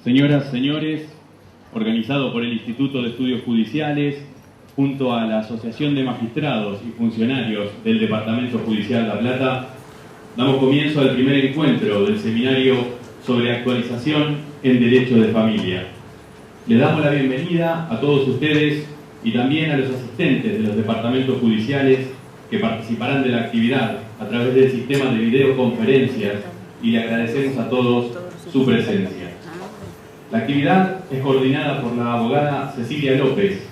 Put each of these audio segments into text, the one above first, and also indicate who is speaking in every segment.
Speaker 1: Señoras, señores, organizado por el Instituto de Estudios Judiciales, junto a la Asociación de Magistrados y Funcionarios del Departamento Judicial de La Plata, damos comienzo al primer encuentro del seminario sobre actualización en Derecho de Familia. Les damos la bienvenida a todos ustedes y también a los asistentes de los departamentos judiciales que participarán de la actividad a través del sistema de videoconferencias y le agradecemos a todos su presencia. La actividad es coordinada por la abogada Cecilia López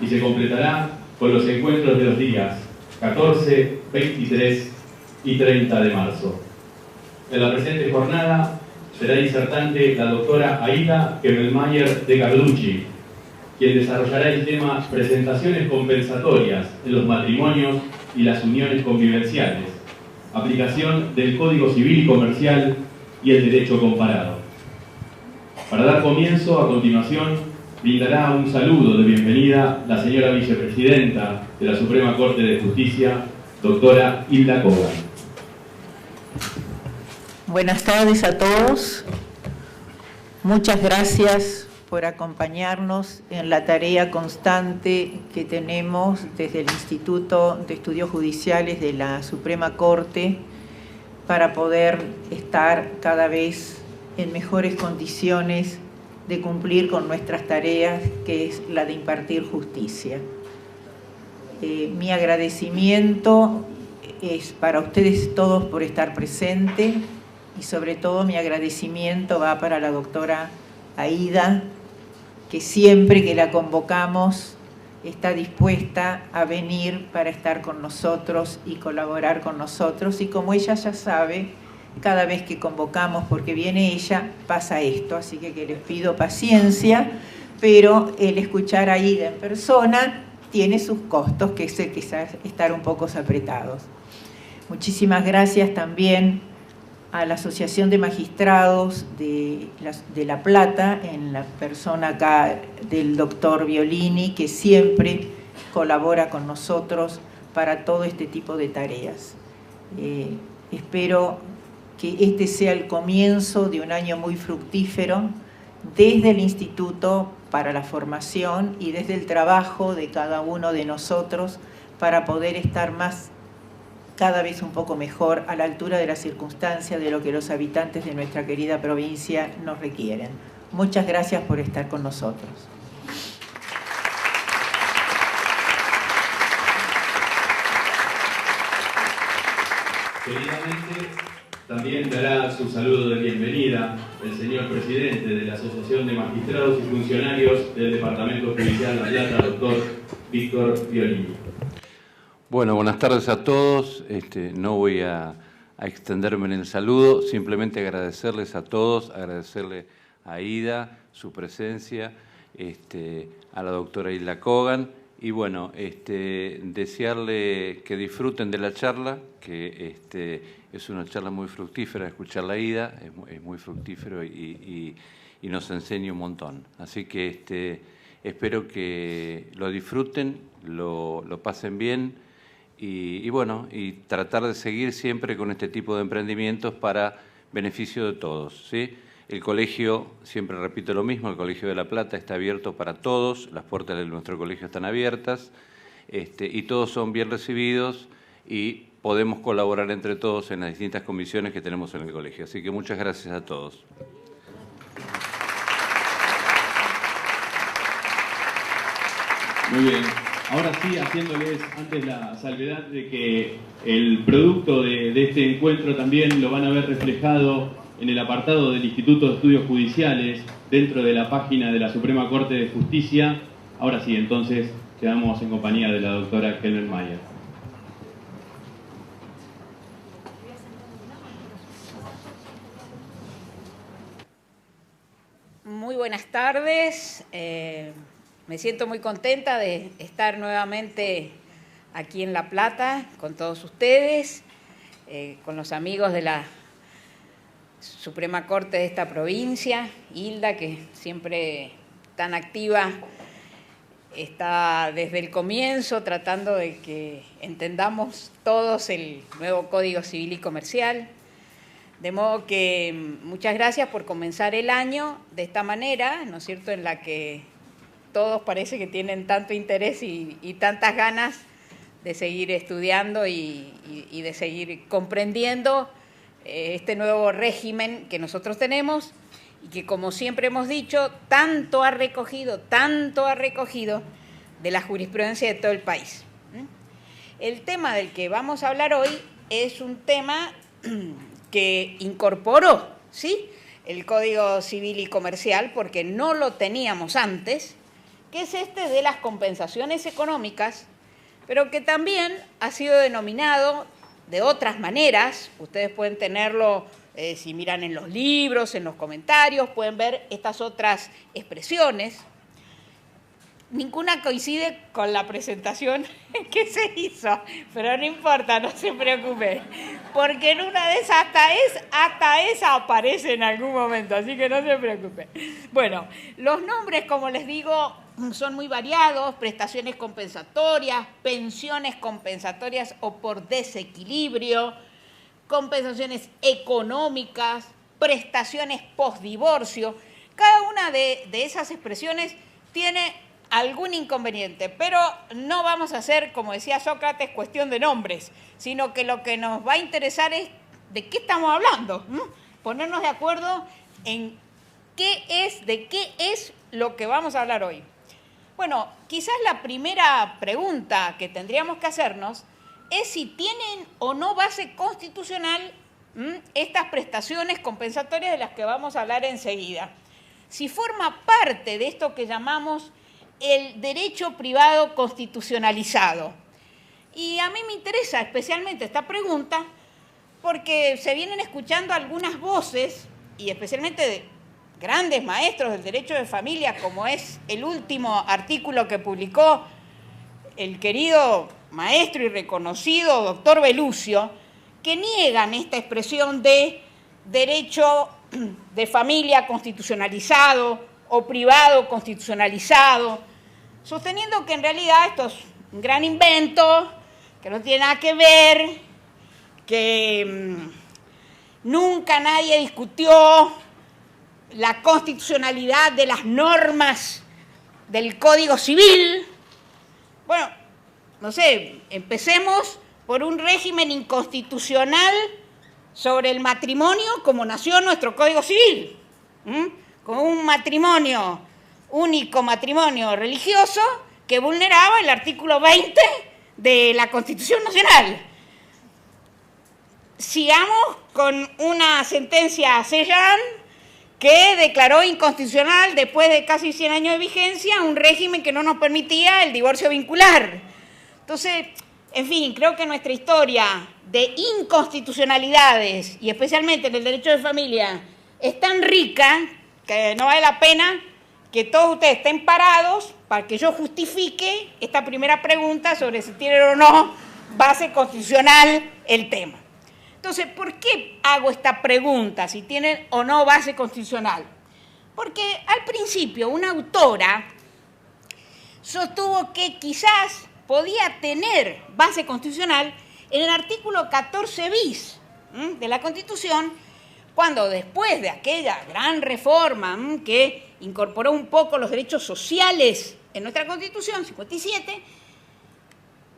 Speaker 1: y se completará con los encuentros de los días 14, 23 y 30 de marzo. En la presente jornada será disertante la doctora Aida Kemmelmayer de Carducci, quien desarrollará el tema presentaciones compensatorias en los matrimonios y las uniones convivenciales, aplicación del Código Civil y Comercial y el derecho comparado. Para dar comienzo, a continuación, brindará un saludo de bienvenida la señora vicepresidenta de la Suprema Corte de Justicia, doctora Hilda Kogan.
Speaker 2: Buenas tardes a todos. Muchas gracias por acompañarnos en la tarea constante que tenemos desde el Instituto de Estudios Judiciales de la Suprema Corte para poder estar cada vez en mejores condiciones de cumplir con nuestras tareas, que es la de impartir justicia. Mi agradecimiento es para ustedes todos por estar presentes y sobre todo mi agradecimiento va para la doctora Aida, que siempre que la convocamos está dispuesta a venir para estar con nosotros y colaborar con nosotros, y como ella ya sabe, cada vez que convocamos, porque viene ella, pasa esto, así que les pido paciencia, pero el escuchar a Aida en persona tiene sus costos, que es quizás estar un poco apretados. Muchísimas gracias también a la Asociación de Magistrados de La Plata, en la persona acá del doctor Violini, que siempre colabora con nosotros para todo este tipo de tareas. Espero que este sea el comienzo de un año muy fructífero desde el Instituto para la formación y desde el trabajo de cada uno de nosotros para poder estar cada vez un poco mejor a la altura de las circunstancias de lo que los habitantes de nuestra querida provincia nos requieren. Muchas gracias por estar con nosotros.
Speaker 1: Seguidamente, también dará su saludo de bienvenida el señor presidente de la Asociación de Magistrados y Funcionarios del Departamento Judicial de La Plata, doctor Víctor Violini.
Speaker 3: Bueno, buenas tardes a todos. No voy a extenderme en el saludo, simplemente agradecerles a todos, agradecerle a Aida su presencia, a la doctora Hilda Kogan, y bueno, desearle que disfruten de la charla, que es una charla muy fructífera, escuchar la Aida, es muy fructífero y nos enseña un montón. Así que espero que lo disfruten, lo pasen bien, y bueno, y tratar de seguir siempre con este tipo de emprendimientos para beneficio de todos, ¿sí? El colegio, siempre repito lo mismo, el Colegio de La Plata está abierto para todos, las puertas de nuestro colegio están abiertas, y todos son bien recibidos y podemos colaborar entre todos en las distintas comisiones que tenemos en el colegio. Así que muchas gracias a todos.
Speaker 1: Muy bien. Ahora sí, haciéndoles antes la salvedad de que el producto de este encuentro también lo van a ver reflejado en el apartado del Instituto de Estudios Judiciales, dentro de la página de la Suprema Corte de Justicia. Ahora sí, entonces, quedamos en compañía de la doctora Kemmelmayer.
Speaker 4: Muy buenas tardes. Me siento muy contenta de estar nuevamente aquí en La Plata con todos ustedes, con los amigos de la Suprema Corte de esta provincia, Hilda, que siempre tan activa, está desde el comienzo tratando de que entendamos todos el nuevo Código Civil y Comercial, De modo que muchas gracias por comenzar el año de esta manera, ¿no es cierto?, en la que todos parece que tienen tanto interés y tantas ganas de seguir estudiando y de seguir comprendiendo este nuevo régimen que nosotros tenemos y que, como siempre hemos dicho, tanto ha recogido de la jurisprudencia de todo el país. El tema del que vamos a hablar hoy es un tema que incorporó, ¿sí?, el Código Civil y Comercial, porque no lo teníamos antes, que es este de las compensaciones económicas, pero que también ha sido denominado de otras maneras. Ustedes pueden tenerlo, si miran en los libros, en los comentarios, pueden ver estas otras expresiones. Ninguna coincide con la presentación que se hizo, pero no importa, no se preocupe, porque en una de esas hasta esa aparece en algún momento, así que no se preocupe. Bueno, los nombres, como les digo, son muy variados: prestaciones compensatorias, pensiones compensatorias o por desequilibrio, compensaciones económicas, prestaciones postdivorcio. Cada una de esas expresiones tiene algún inconveniente, pero no vamos a hacer, como decía Sócrates, cuestión de nombres, sino que lo que nos va a interesar es de qué estamos hablando, ¿no? Ponernos de acuerdo en de qué es lo que vamos a hablar hoy. Bueno, quizás la primera pregunta que tendríamos que hacernos es si tienen o no base constitucional estas prestaciones compensatorias de las que vamos a hablar enseguida. Si forma parte de esto que llamamos el derecho privado constitucionalizado. Y a mí me interesa especialmente esta pregunta porque se vienen escuchando algunas voces, y especialmente de grandes maestros del derecho de familia, como es el último artículo que publicó el querido maestro y reconocido doctor Belucio, que niegan esta expresión de derecho de familia constitucionalizado o privado constitucionalizado, sosteniendo que en realidad esto es un gran invento, que no tiene nada que ver, que nunca nadie discutió la constitucionalidad de las normas del Código Civil. Bueno, no sé, empecemos por un régimen inconstitucional sobre el matrimonio como nació nuestro Código Civil, con un matrimonio, único matrimonio religioso, que vulneraba el artículo 20 de la Constitución Nacional. Sigamos con una sentencia Sellán que declaró inconstitucional, después de casi 100 años de vigencia, un régimen que no nos permitía el divorcio vincular. Entonces, en fin, creo que nuestra historia de inconstitucionalidades, y especialmente en el derecho de familia, es tan rica que no vale la pena que todos ustedes estén parados para que yo justifique esta primera pregunta sobre si tienen o no base constitucional el tema. Entonces, ¿por qué hago esta pregunta, si tienen o no base constitucional? Porque al principio una autora sostuvo que quizás podía tener base constitucional en el artículo 14 bis de la Constitución, cuando después de aquella gran reforma que incorporó un poco los derechos sociales en nuestra Constitución, 57,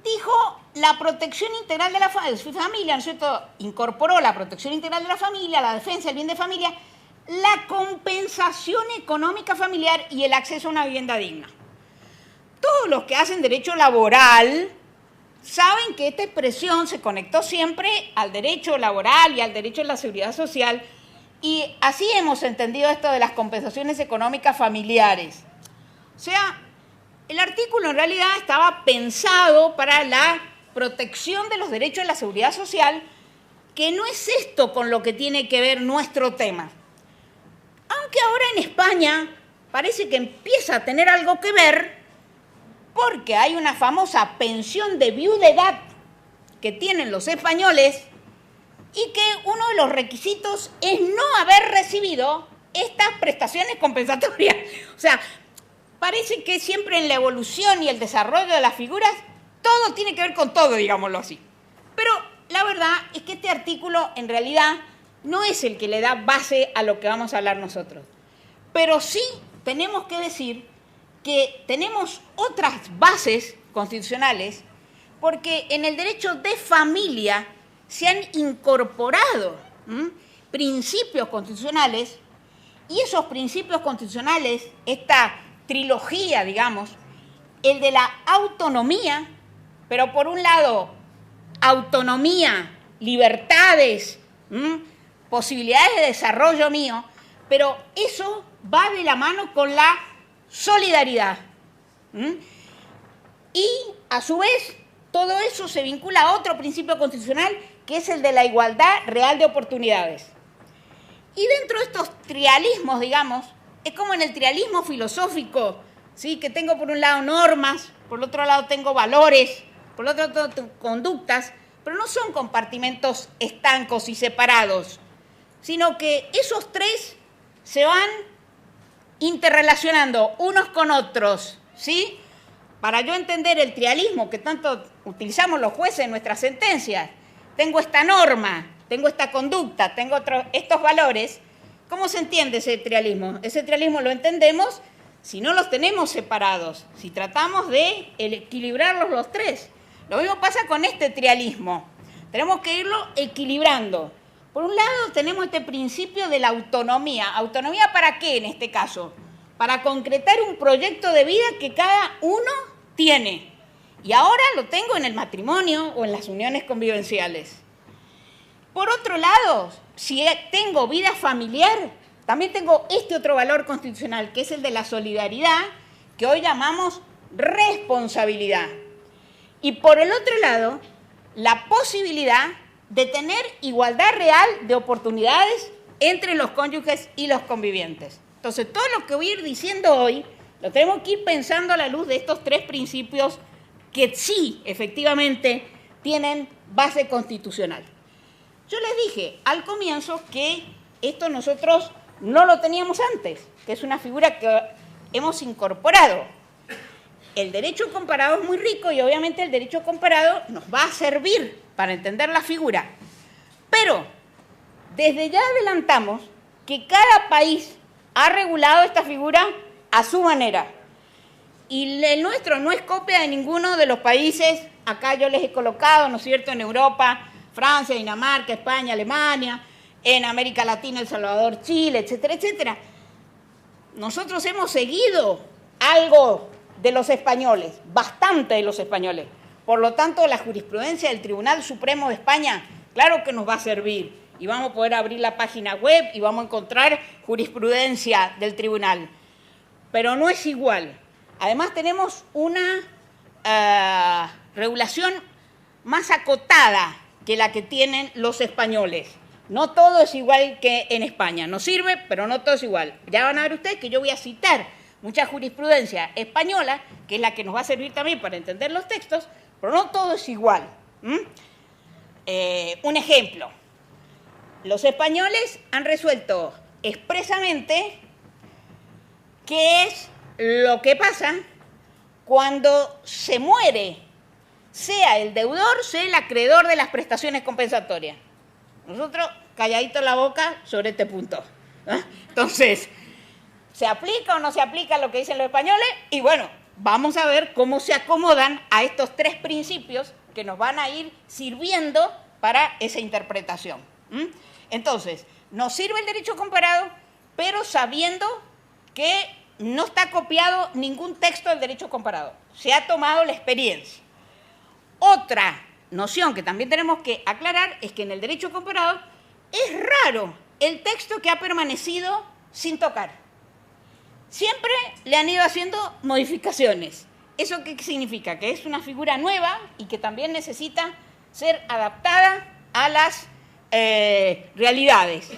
Speaker 4: dijo la protección integral de la familia, ¿no es cierto? Incorporó la protección integral de la familia, la defensa del bien de familia, la compensación económica familiar y el acceso a una vivienda digna. Todos los que hacen derecho laboral saben que esta expresión se conectó siempre al derecho laboral y al derecho a la seguridad social, y así hemos entendido esto de las compensaciones económicas familiares. O sea, el artículo en realidad estaba pensado para la protección de los derechos de la seguridad social, que no es esto con lo que tiene que ver nuestro tema. Aunque ahora en España parece que empieza a tener algo que ver, porque hay una famosa pensión de viudedad que tienen los españoles y que uno de los requisitos es no haber recibido estas prestaciones compensatorias. O sea, parece que siempre en la evolución y el desarrollo de las figuras todo tiene que ver con todo, digámoslo así. Pero la verdad es que este artículo en realidad no es el que le da base a lo que vamos a hablar nosotros. Pero sí tenemos que decir que tenemos otras bases constitucionales, porque en el derecho de familia se han incorporado principios constitucionales, y esos principios constitucionales, esta trilogía, digamos, el de la autonomía, pero por un lado, autonomía, libertades, posibilidades de desarrollo mío, pero eso va de la mano con la solidaridad. Y, a su vez, todo eso se vincula a otro principio constitucional, que es el de la igualdad real de oportunidades. Y dentro de estos trialismos, digamos, es como en el trialismo filosófico, ¿sí? Que tengo por un lado normas, por el otro lado tengo valores, por el otro lado tengo conductas, pero no son compartimentos estancos y separados, sino que esos tres se van interrelacionando unos con otros, ¿sí? Para yo entender el trialismo que tanto utilizamos los jueces en nuestras sentencias, tengo esta norma, tengo esta conducta, tengo estos valores. ¿Cómo se entiende ese trialismo? Ese trialismo lo entendemos si no los tenemos separados, si tratamos de equilibrarlos los tres. Lo mismo pasa con este trialismo. Tenemos que irlo equilibrando. Por un lado tenemos este principio de la autonomía. ¿Autonomía para qué en este caso? Para concretar un proyecto de vida que cada uno tiene. Y ahora lo tengo en el matrimonio o en las uniones convivenciales. Por otro lado, si tengo vida familiar, también tengo este otro valor constitucional, que es el de la solidaridad, que hoy llamamos responsabilidad. Y por el otro lado, la posibilidad de tener igualdad real de oportunidades entre los cónyuges y los convivientes. Entonces, todo lo que voy a ir diciendo hoy, lo tenemos que ir pensando a la luz de estos tres principios que sí, efectivamente, tienen base constitucional. Yo les dije al comienzo que esto nosotros no lo teníamos antes, que es una figura que hemos incorporado. El derecho comparado es muy rico y obviamente el derecho comparado nos va a servir para entender la figura. Pero desde ya adelantamos que cada país ha regulado esta figura a su manera. Y el nuestro no es copia de ninguno de los países, acá yo les he colocado, ¿no es cierto?, en Europa, Francia, Dinamarca, España, Alemania, en América Latina, El Salvador, Chile, etcétera, etcétera. Nosotros hemos seguido algo de los españoles, bastante de los españoles. Por lo tanto, la jurisprudencia del Tribunal Supremo de España, claro que nos va a servir. Y vamos a poder abrir la página web y vamos a encontrar jurisprudencia del tribunal. Pero no es igual. Además, tenemos una regulación más acotada que la que tienen los españoles. No todo es igual que en España. Nos sirve, pero no todo es igual. Ya van a ver ustedes que yo voy a citar mucha jurisprudencia española, que es la que nos va a servir también para entender los textos, pero no todo es igual. Un ejemplo. Los españoles han resuelto expresamente qué es lo que pasa cuando se muere, sea el deudor, sea el acreedor de las prestaciones compensatorias. Nosotros, calladitos la boca sobre este punto. Entonces, ¿se aplica o no se aplica lo que dicen los españoles? Y bueno, vamos a ver cómo se acomodan a estos tres principios que nos van a ir sirviendo para esa interpretación. Entonces, nos sirve el derecho comparado, pero sabiendo que no está copiado ningún texto del derecho comparado. Se ha tomado la experiencia. Otra noción que también tenemos que aclarar es que en el derecho comparado es raro el texto que ha permanecido sin tocar. Siempre le han ido haciendo modificaciones. ¿Eso qué significa? Que es una figura nueva y que también necesita ser adaptada a las realidades.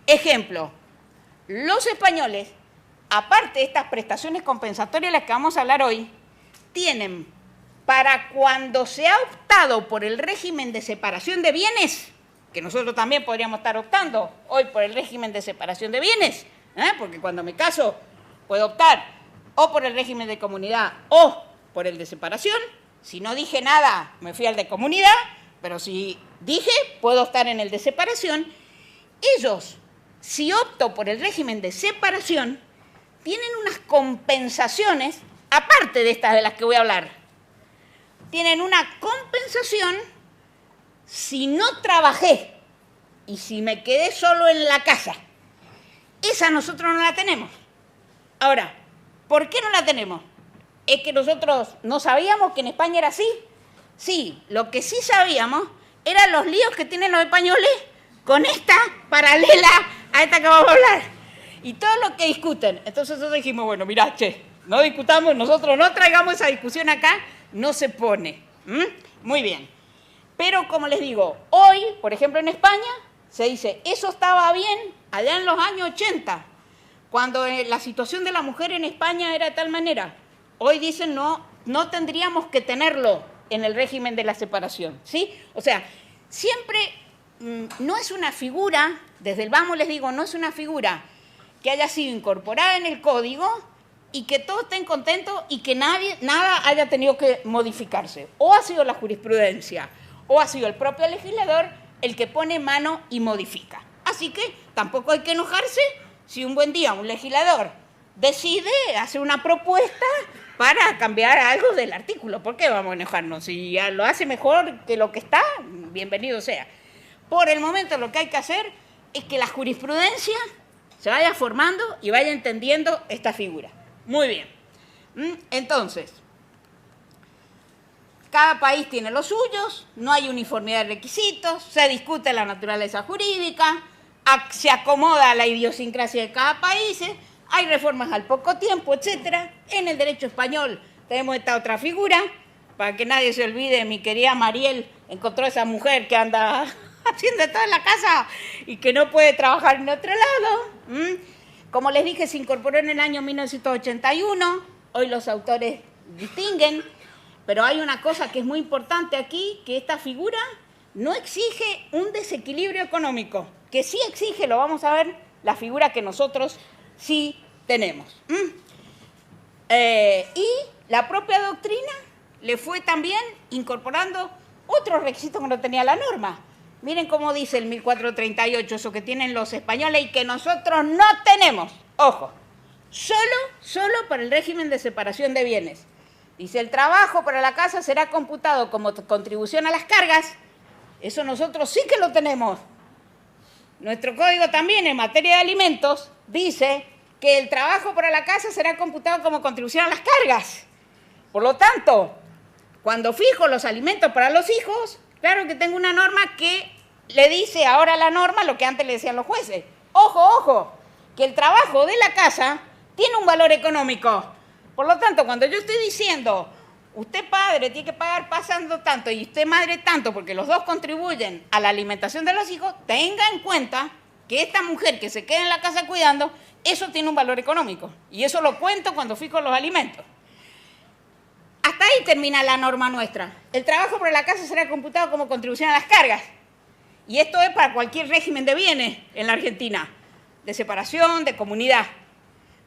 Speaker 4: Ejemplo, los españoles, aparte de estas prestaciones compensatorias de las que vamos a hablar hoy, tienen para cuando se ha optado por el régimen de separación de bienes, que nosotros también podríamos estar optando hoy por el régimen de separación de bienes, porque cuando me caso puedo optar o por el régimen de comunidad o por el de separación. Si no dije nada, me fui al de comunidad, pero si dije, puedo estar en el de separación. ellos, si opto por el régimen de separación, tienen unas compensaciones, aparte de estas de las que voy a hablar. Tienen una compensación si no trabajé y si me quedé solo en la casa. Esa nosotros no la tenemos. Ahora, ¿por qué no la tenemos? ¿Es que nosotros no sabíamos que en España era así? Sí, lo que sí sabíamos eran los líos que tienen los españoles con esta paralela a esta que vamos a hablar. Y todo lo que discuten. Entonces nosotros dijimos, bueno, mirá, che, no discutamos, nosotros no traigamos esa discusión acá, no se pone. Muy bien. Pero como les digo, hoy, por ejemplo en España, se dice, eso estaba bien allá en los años 80, cuando la situación de la mujer en España era de tal manera. Hoy dicen, no tendríamos que tenerlo en el régimen de la separación, ¿sí? O sea, siempre no es una figura, desde el vamos les digo, no es una figura que haya sido incorporada en el código y que todos estén contentos y que nada haya tenido que modificarse. O ha sido la jurisprudencia, o ha sido el propio legislador el que pone mano y modifica. Así que tampoco hay que enojarse si un buen día un legislador decide hacer una propuesta para cambiar algo del artículo. ¿Por qué vamos a enojarnos? Si ya lo hace mejor que lo que está, bienvenido sea. Por el momento lo que hay que hacer es que la jurisprudencia se vaya formando y vaya entendiendo esta figura. Muy bien. Entonces, cada país tiene los suyos, no hay uniformidad de requisitos, se discute la naturaleza jurídica, se acomoda a la idiosincrasia de cada país, hay reformas al poco tiempo, etc. En el derecho español tenemos esta otra figura, para que nadie se olvide, mi querida Mariel encontró a esa mujer que anda haciendo todo en la casa y que no puede trabajar en otro lado. Como les dije, se incorporó en el año 1981, hoy los autores distinguen, pero hay una cosa que es muy importante aquí, que esta figura no exige un desequilibrio económico, que sí exige, lo vamos a ver, la figura que nosotros sí tenemos. Y la propia doctrina le fue también incorporando otros requisitos que no tenía la norma. Miren cómo dice el 1438, eso que tienen los españoles y que nosotros no tenemos. Ojo, solo para el régimen de separación de bienes. Dice, el trabajo para la casa será computado como contribución a las cargas. Eso nosotros sí que lo tenemos. Nuestro código también en materia de alimentos dice que el trabajo para la casa será computado como contribución a las cargas. Por lo tanto, cuando fijo los alimentos para los hijos, claro que tengo una norma que le dice ahora a la norma lo que antes le decían los jueces. Ojo, ojo, que el trabajo de la casa tiene un valor económico. Por lo tanto, cuando yo estoy diciendo, usted padre tiene que pagar pasando tanto y usted madre tanto, porque los dos contribuyen a la alimentación de los hijos, tenga en cuenta que esta mujer que se queda en la casa cuidando, eso tiene un valor económico. Y eso lo cuento cuando fijo los alimentos. Hasta ahí termina la norma nuestra. El trabajo por la casa será computado como contribución a las cargas. Y esto es para cualquier régimen de bienes en la Argentina, de separación, de comunidad.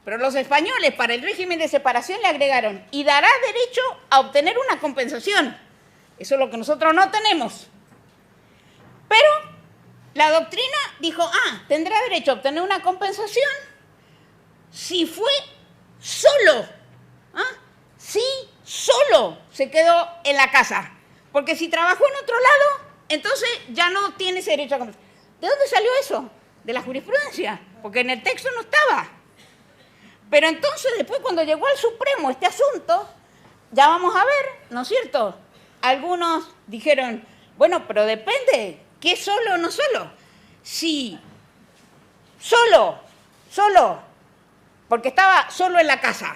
Speaker 4: Pero los españoles para el régimen de separación le agregaron y dará derecho a obtener una compensación. Eso es lo que nosotros no tenemos. Pero la doctrina dijo, tendrá derecho a obtener una compensación si fue solo. Si solo se quedó en la casa. Porque si trabajó en otro lado, entonces ya no tiene ese derecho a compensación. ¿De dónde salió eso? De la jurisprudencia. Porque en el texto no estaba. Pero entonces después cuando llegó al Supremo este asunto, ya vamos a ver, ¿no es cierto? Algunos dijeron, bueno, pero depende, ¿qué es solo o no solo? Si solo, porque estaba solo en la casa,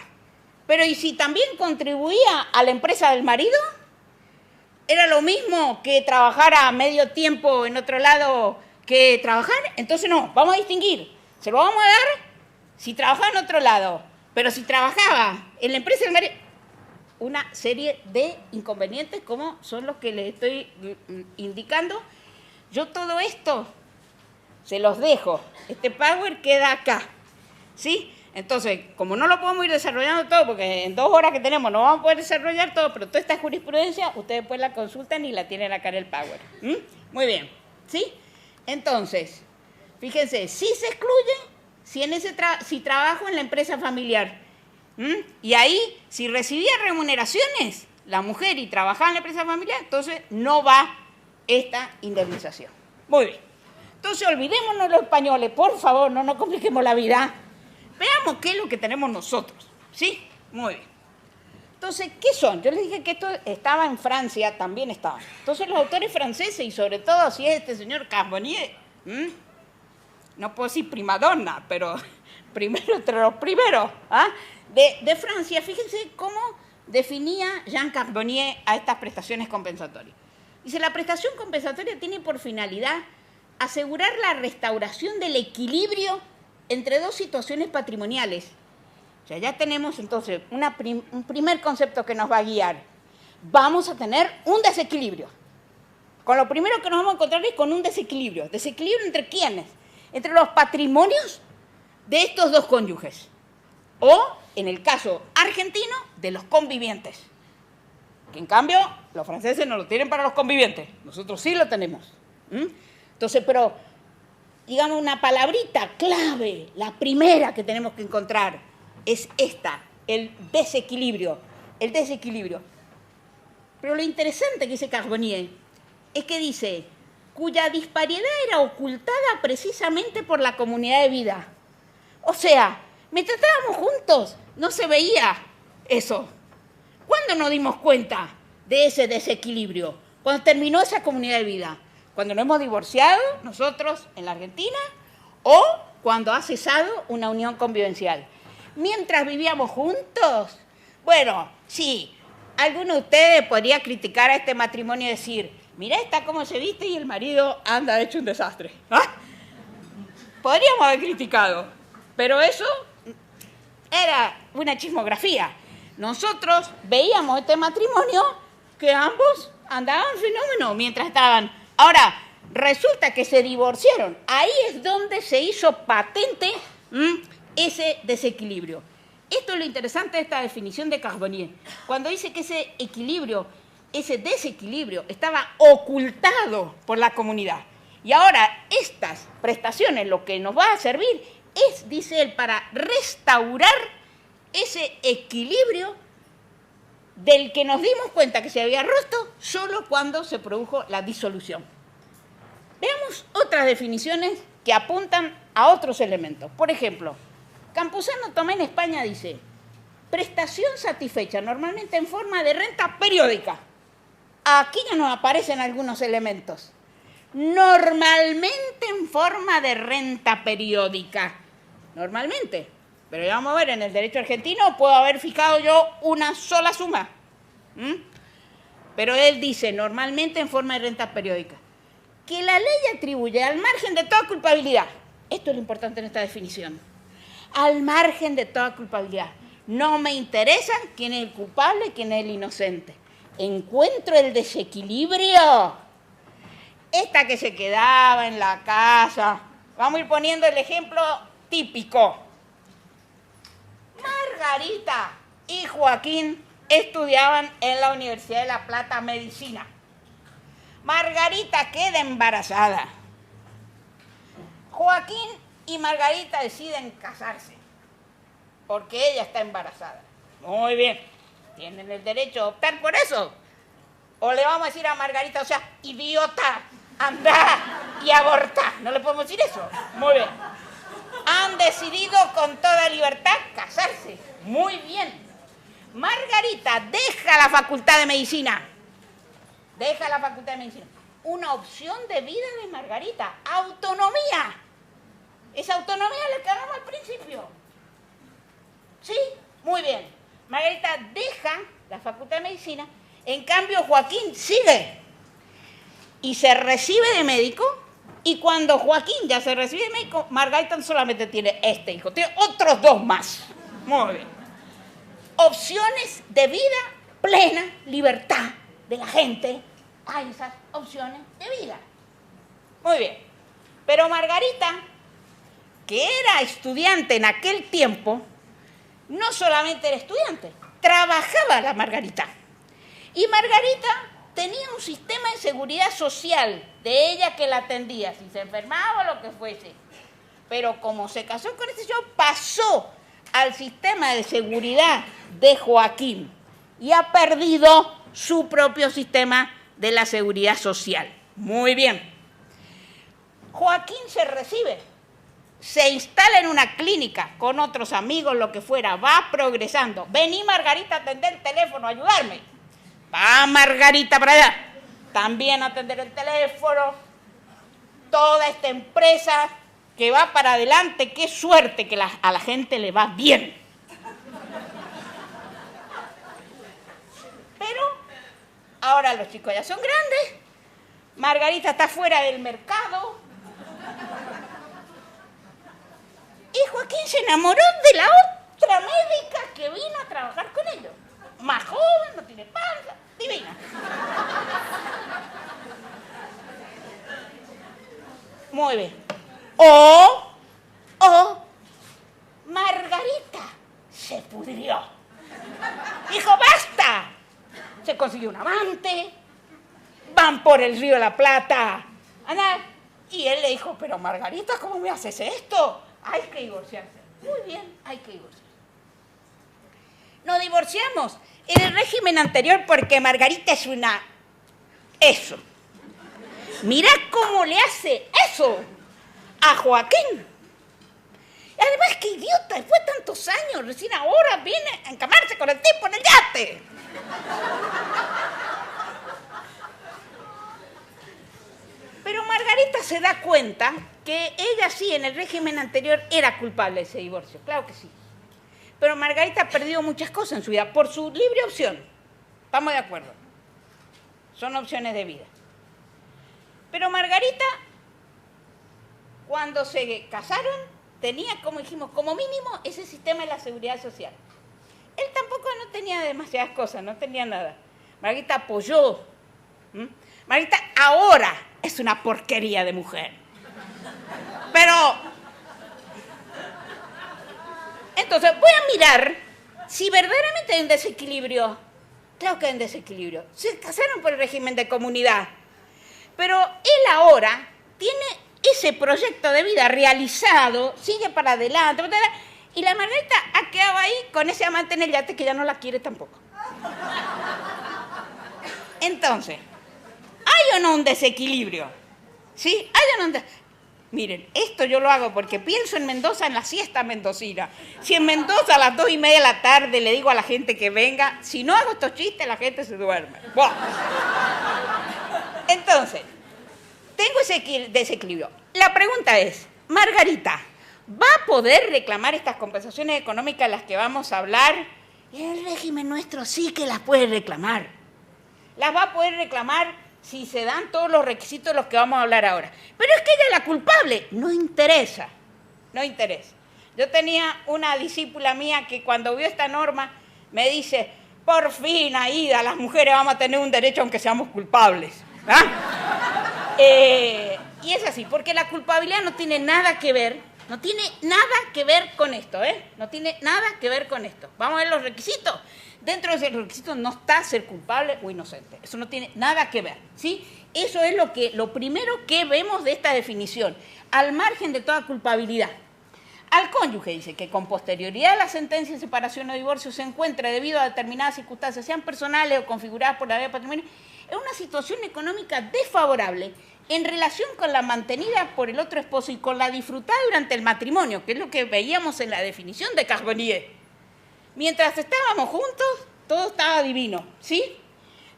Speaker 4: pero ¿y si también contribuía a la empresa del marido? ¿Era lo mismo que trabajara medio tiempo en otro lado que trabajar? Entonces no, vamos a distinguir, se lo vamos a dar si trabajaba en otro lado, pero si trabajaba en la empresa del marido, una serie de inconvenientes como son los que les estoy indicando. Yo todo esto se los dejo. Este power queda acá, ¿sí? Entonces, como no lo podemos ir desarrollando todo, porque en 2 horas que tenemos no vamos a poder desarrollar todo, pero toda esta jurisprudencia, ustedes después la consultan y la tienen acá en el power. Muy bien, ¿sí? Entonces, Fíjense, sí se excluye si trabajo en la empresa familiar. Y ahí, si recibía remuneraciones, la mujer y trabajaba en la empresa familiar, entonces no va esta indemnización. Muy bien. Entonces, olvidémonos los españoles, por favor, no nos compliquemos la vida. Veamos qué es lo que tenemos nosotros. ¿Sí? Muy bien. Entonces, ¿qué son? Yo les dije que esto estaba en Francia, también estaba. Entonces, los autores franceses, y sobre todo si es este señor Carbonnier, no puedo decir primadonna, pero primero entre los primeros, de Francia, fíjense cómo definía Jean Carbonnier a estas prestaciones compensatorias. Dice, la prestación compensatoria tiene por finalidad asegurar la restauración del equilibrio entre dos situaciones patrimoniales. O sea, ya tenemos entonces un primer concepto que nos va a guiar. Vamos a tener un desequilibrio. Con lo primero que nos vamos a encontrar es con un desequilibrio. ¿Desequilibrio entre quiénes? Entre los patrimonios de estos dos cónyuges. O, en el caso argentino, de los convivientes. Que en cambio, los franceses no lo tienen para los convivientes. Nosotros sí lo tenemos. Entonces, pero, digamos, una palabrita clave, la primera que tenemos que encontrar, es esta, el desequilibrio. El desequilibrio. Pero lo interesante que dice Carbonnier es que dice, cuya disparidad era ocultada precisamente por la comunidad de vida. O sea, mientras estábamos juntos, no se veía eso. ¿Cuándo nos dimos cuenta de ese desequilibrio? Cuando terminó esa comunidad de vida. Cuando nos hemos divorciado, nosotros en la Argentina, o cuando ha cesado una unión convivencial. Mientras vivíamos juntos, bueno, sí, alguno de ustedes podría criticar a este matrimonio y decir, mira, está cómo se viste y el marido anda hecho un desastre. Podríamos haber criticado, pero eso era una chismografía. Nosotros veíamos este matrimonio que ambos andaban fenómeno mientras estaban. Ahora, resulta que se divorciaron. Ahí es donde se hizo patente ese desequilibrio. Esto es lo interesante de esta definición de Carbonnier. Cuando dice que ese equilibrio, ese desequilibrio, estaba ocultado por la comunidad. Y ahora estas prestaciones lo que nos va a servir es, dice él, para restaurar ese equilibrio del que nos dimos cuenta que se había roto solo cuando se produjo la disolución. Veamos otras definiciones que apuntan a otros elementos. Por ejemplo, Campuzano Tomé en España dice, prestación satisfecha normalmente en forma de renta periódica. Aquí ya nos aparecen algunos elementos. Normalmente en forma de renta periódica. Normalmente. Pero ya vamos a ver, en el derecho argentino puedo haber fijado yo una sola suma. Pero él dice, normalmente en forma de renta periódica. Que la ley atribuye al margen de toda culpabilidad. Esto es lo importante en esta definición. Al margen de toda culpabilidad. No me interesa quién es el culpable y quién es el inocente. Encuentro el desequilibrio. Esta que se quedaba en la casa. Vamos a ir poniendo el ejemplo típico. Margarita y Joaquín estudiaban en la Universidad de La Plata medicina. Margarita queda embarazada. Joaquín y Margarita deciden casarse porque ella está embarazada. Muy bien, tienen el derecho a optar por eso. O le vamos a decir a Margarita, o sea, idiota, anda y aborta. No le podemos decir eso. Muy bien. Han decidido con toda libertad casarse. Muy bien. Margarita deja la Facultad de Medicina. Deja la Facultad de Medicina. Una opción de vida de Margarita. Autonomía. Esa autonomía la que hablamos al principio. ¿Sí? Muy bien. Margarita deja la Facultad de Medicina. En cambio, Joaquín sigue. Y se recibe de médico. Y cuando Joaquín ya se recibe de médico, Margarita solamente tiene este hijo. Tiene otros dos más. Muy bien. Opciones de vida, plena libertad de la gente. Hay esas opciones de vida. Muy bien. Pero Margarita, que era estudiante en aquel tiempo, no solamente era estudiante, trabajaba la Margarita. Y Margarita tenía un sistema de seguridad social de ella que la atendía, si se enfermaba o lo que fuese. pero como se casó con este señor, pasó al sistema de seguridad de Joaquín y ha perdido su propio sistema de la seguridad social. Muy bien. Joaquín se recibe, se instala en una clínica con otros amigos, lo que fuera, va progresando. Vení, Margarita, a atender el teléfono, a ayudarme. Va Margarita para allá, también a atender el teléfono. Toda esta empresa que va para adelante, qué suerte que a la gente le va bien. Pero ahora los chicos ya son grandes, Margarita está fuera del mercado y Joaquín se enamoró de la otra médica que vino a trabajar con ellos. Más joven, no tiene panza, divina. Muy bien. O Margarita se pudrió. Dijo, basta. Se consiguió un amante, van por el río de la Plata. Y él le dijo, pero Margarita, ¿cómo me haces esto? Hay que divorciarse. Muy bien, hay que divorciarse. Nos divorciamos en el régimen anterior porque Margarita es una... Eso. Mirá cómo le hace eso a Joaquín. Y además, qué idiota, después de tantos años, recién ahora viene a encamarse con el tipo en el yate. Pero Margarita se da cuenta que ella sí, en el régimen anterior, era culpable de ese divorcio. Claro que sí. Pero Margarita ha perdido muchas cosas en su vida por su libre opción. Estamos de acuerdo. Son opciones de vida. Pero Margarita, cuando se casaron, tenía, como dijimos, como mínimo ese sistema de la seguridad social. Él tampoco no tenía demasiadas cosas, no tenía nada. Margarita apoyó. Margarita ahora es una porquería de mujer. Pero, entonces, voy a mirar si verdaderamente hay un desequilibrio. Claro que hay un desequilibrio. Se casaron por el régimen de comunidad. Pero él ahora tiene ese proyecto de vida realizado, sigue para adelante, y la Margarita ha quedado ahí con ese amante en el yate que ya no la quiere tampoco. Entonces, ¿hay o no un desequilibrio? ¿Sí? ¿Hay o no un desequilibrio? Miren, esto yo lo hago porque pienso en Mendoza, en la siesta mendocina. Si en Mendoza a las 2:30 de la tarde le digo a la gente que venga, si no hago estos chistes, la gente se duerme. ¡Buah! Entonces, tengo ese desequilibrio. La pregunta es, Margarita, ¿va a poder reclamar estas compensaciones económicas de las que vamos a hablar? Y el régimen nuestro sí que las puede reclamar. Las va a poder reclamar si se dan todos los requisitos de los que vamos a hablar ahora. Pero es que ella es la culpable. No interesa. No interesa. Yo tenía una discípula mía que cuando vio esta norma me dice, por fin, Aida, las mujeres vamos a tener un derecho aunque seamos culpables. ¿Ah? Y es así, porque la culpabilidad no tiene nada que ver, no tiene nada que ver con esto, no tiene nada que ver con esto. Vamos a ver los requisitos. Dentro de esos requisitos no está ser culpable o inocente. Eso no tiene nada que ver, ¿sí? Eso es lo primero que vemos de esta definición, al margen de toda culpabilidad. Al cónyuge dice que con posterioridad a la sentencia de separación o divorcio se encuentra debido a determinadas circunstancias, sean personales o configuradas por la ley de patrimonio, en una situación económica desfavorable en relación con la mantenida por el otro esposo y con la disfrutada durante el matrimonio, que es lo que veíamos en la definición de Carbonnier. Mientras estábamos juntos, todo estaba divino, ¿sí?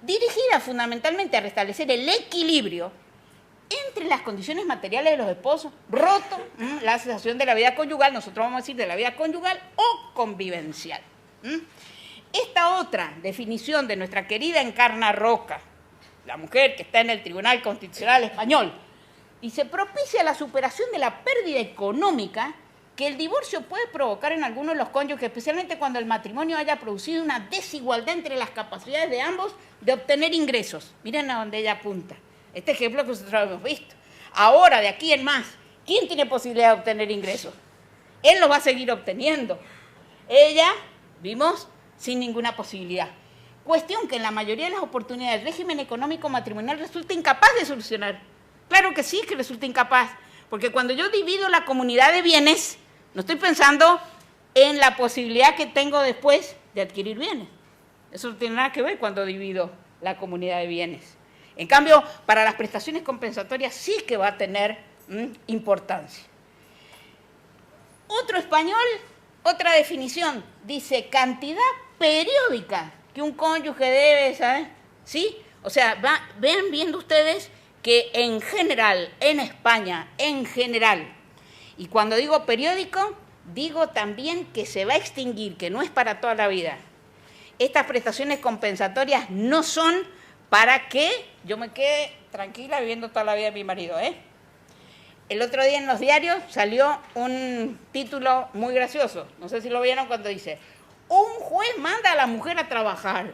Speaker 4: Dirigida fundamentalmente a restablecer el equilibrio entre las condiciones materiales de los esposos, roto la cesación de la vida conyugal, nosotros vamos a decir de la vida conyugal o convivencial. Esta otra definición de nuestra querida Encarna Roca, la mujer que está en el Tribunal Constitucional Español, dice, propicia la superación de la pérdida económica que el divorcio puede provocar en algunos de los cónyuges, especialmente cuando el matrimonio haya producido una desigualdad entre las capacidades de ambos de obtener ingresos. Miren a dónde ella apunta. Este ejemplo que nosotros hemos visto. Ahora, de aquí en más, ¿quién tiene posibilidad de obtener ingresos? Él los va a seguir obteniendo. Ella, vimos, sin ninguna posibilidad. Cuestión que en la mayoría de las oportunidades el régimen económico matrimonial resulta incapaz de solucionar. Claro que sí que resulta incapaz, Porque cuando yo divido la comunidad de bienes, no estoy pensando en la posibilidad que tengo después de adquirir bienes. Eso no tiene nada que ver cuando divido la comunidad de bienes. En cambio, para las prestaciones compensatorias sí que va a tener importancia. Otro español, otra definición, dice cantidad periódica que un cónyuge debe, ¿sabes? ¿Sí? O sea, ven viendo ustedes que en general, en España, en general, y cuando digo periódico, digo también que se va a extinguir, que no es para toda la vida. Estas prestaciones compensatorias no son para que yo me quede tranquila viviendo toda la vida de mi marido, ¿eh? El otro día en los diarios salió un título muy gracioso, no sé si lo vieron, cuando dice: un juez manda a la mujer a trabajar.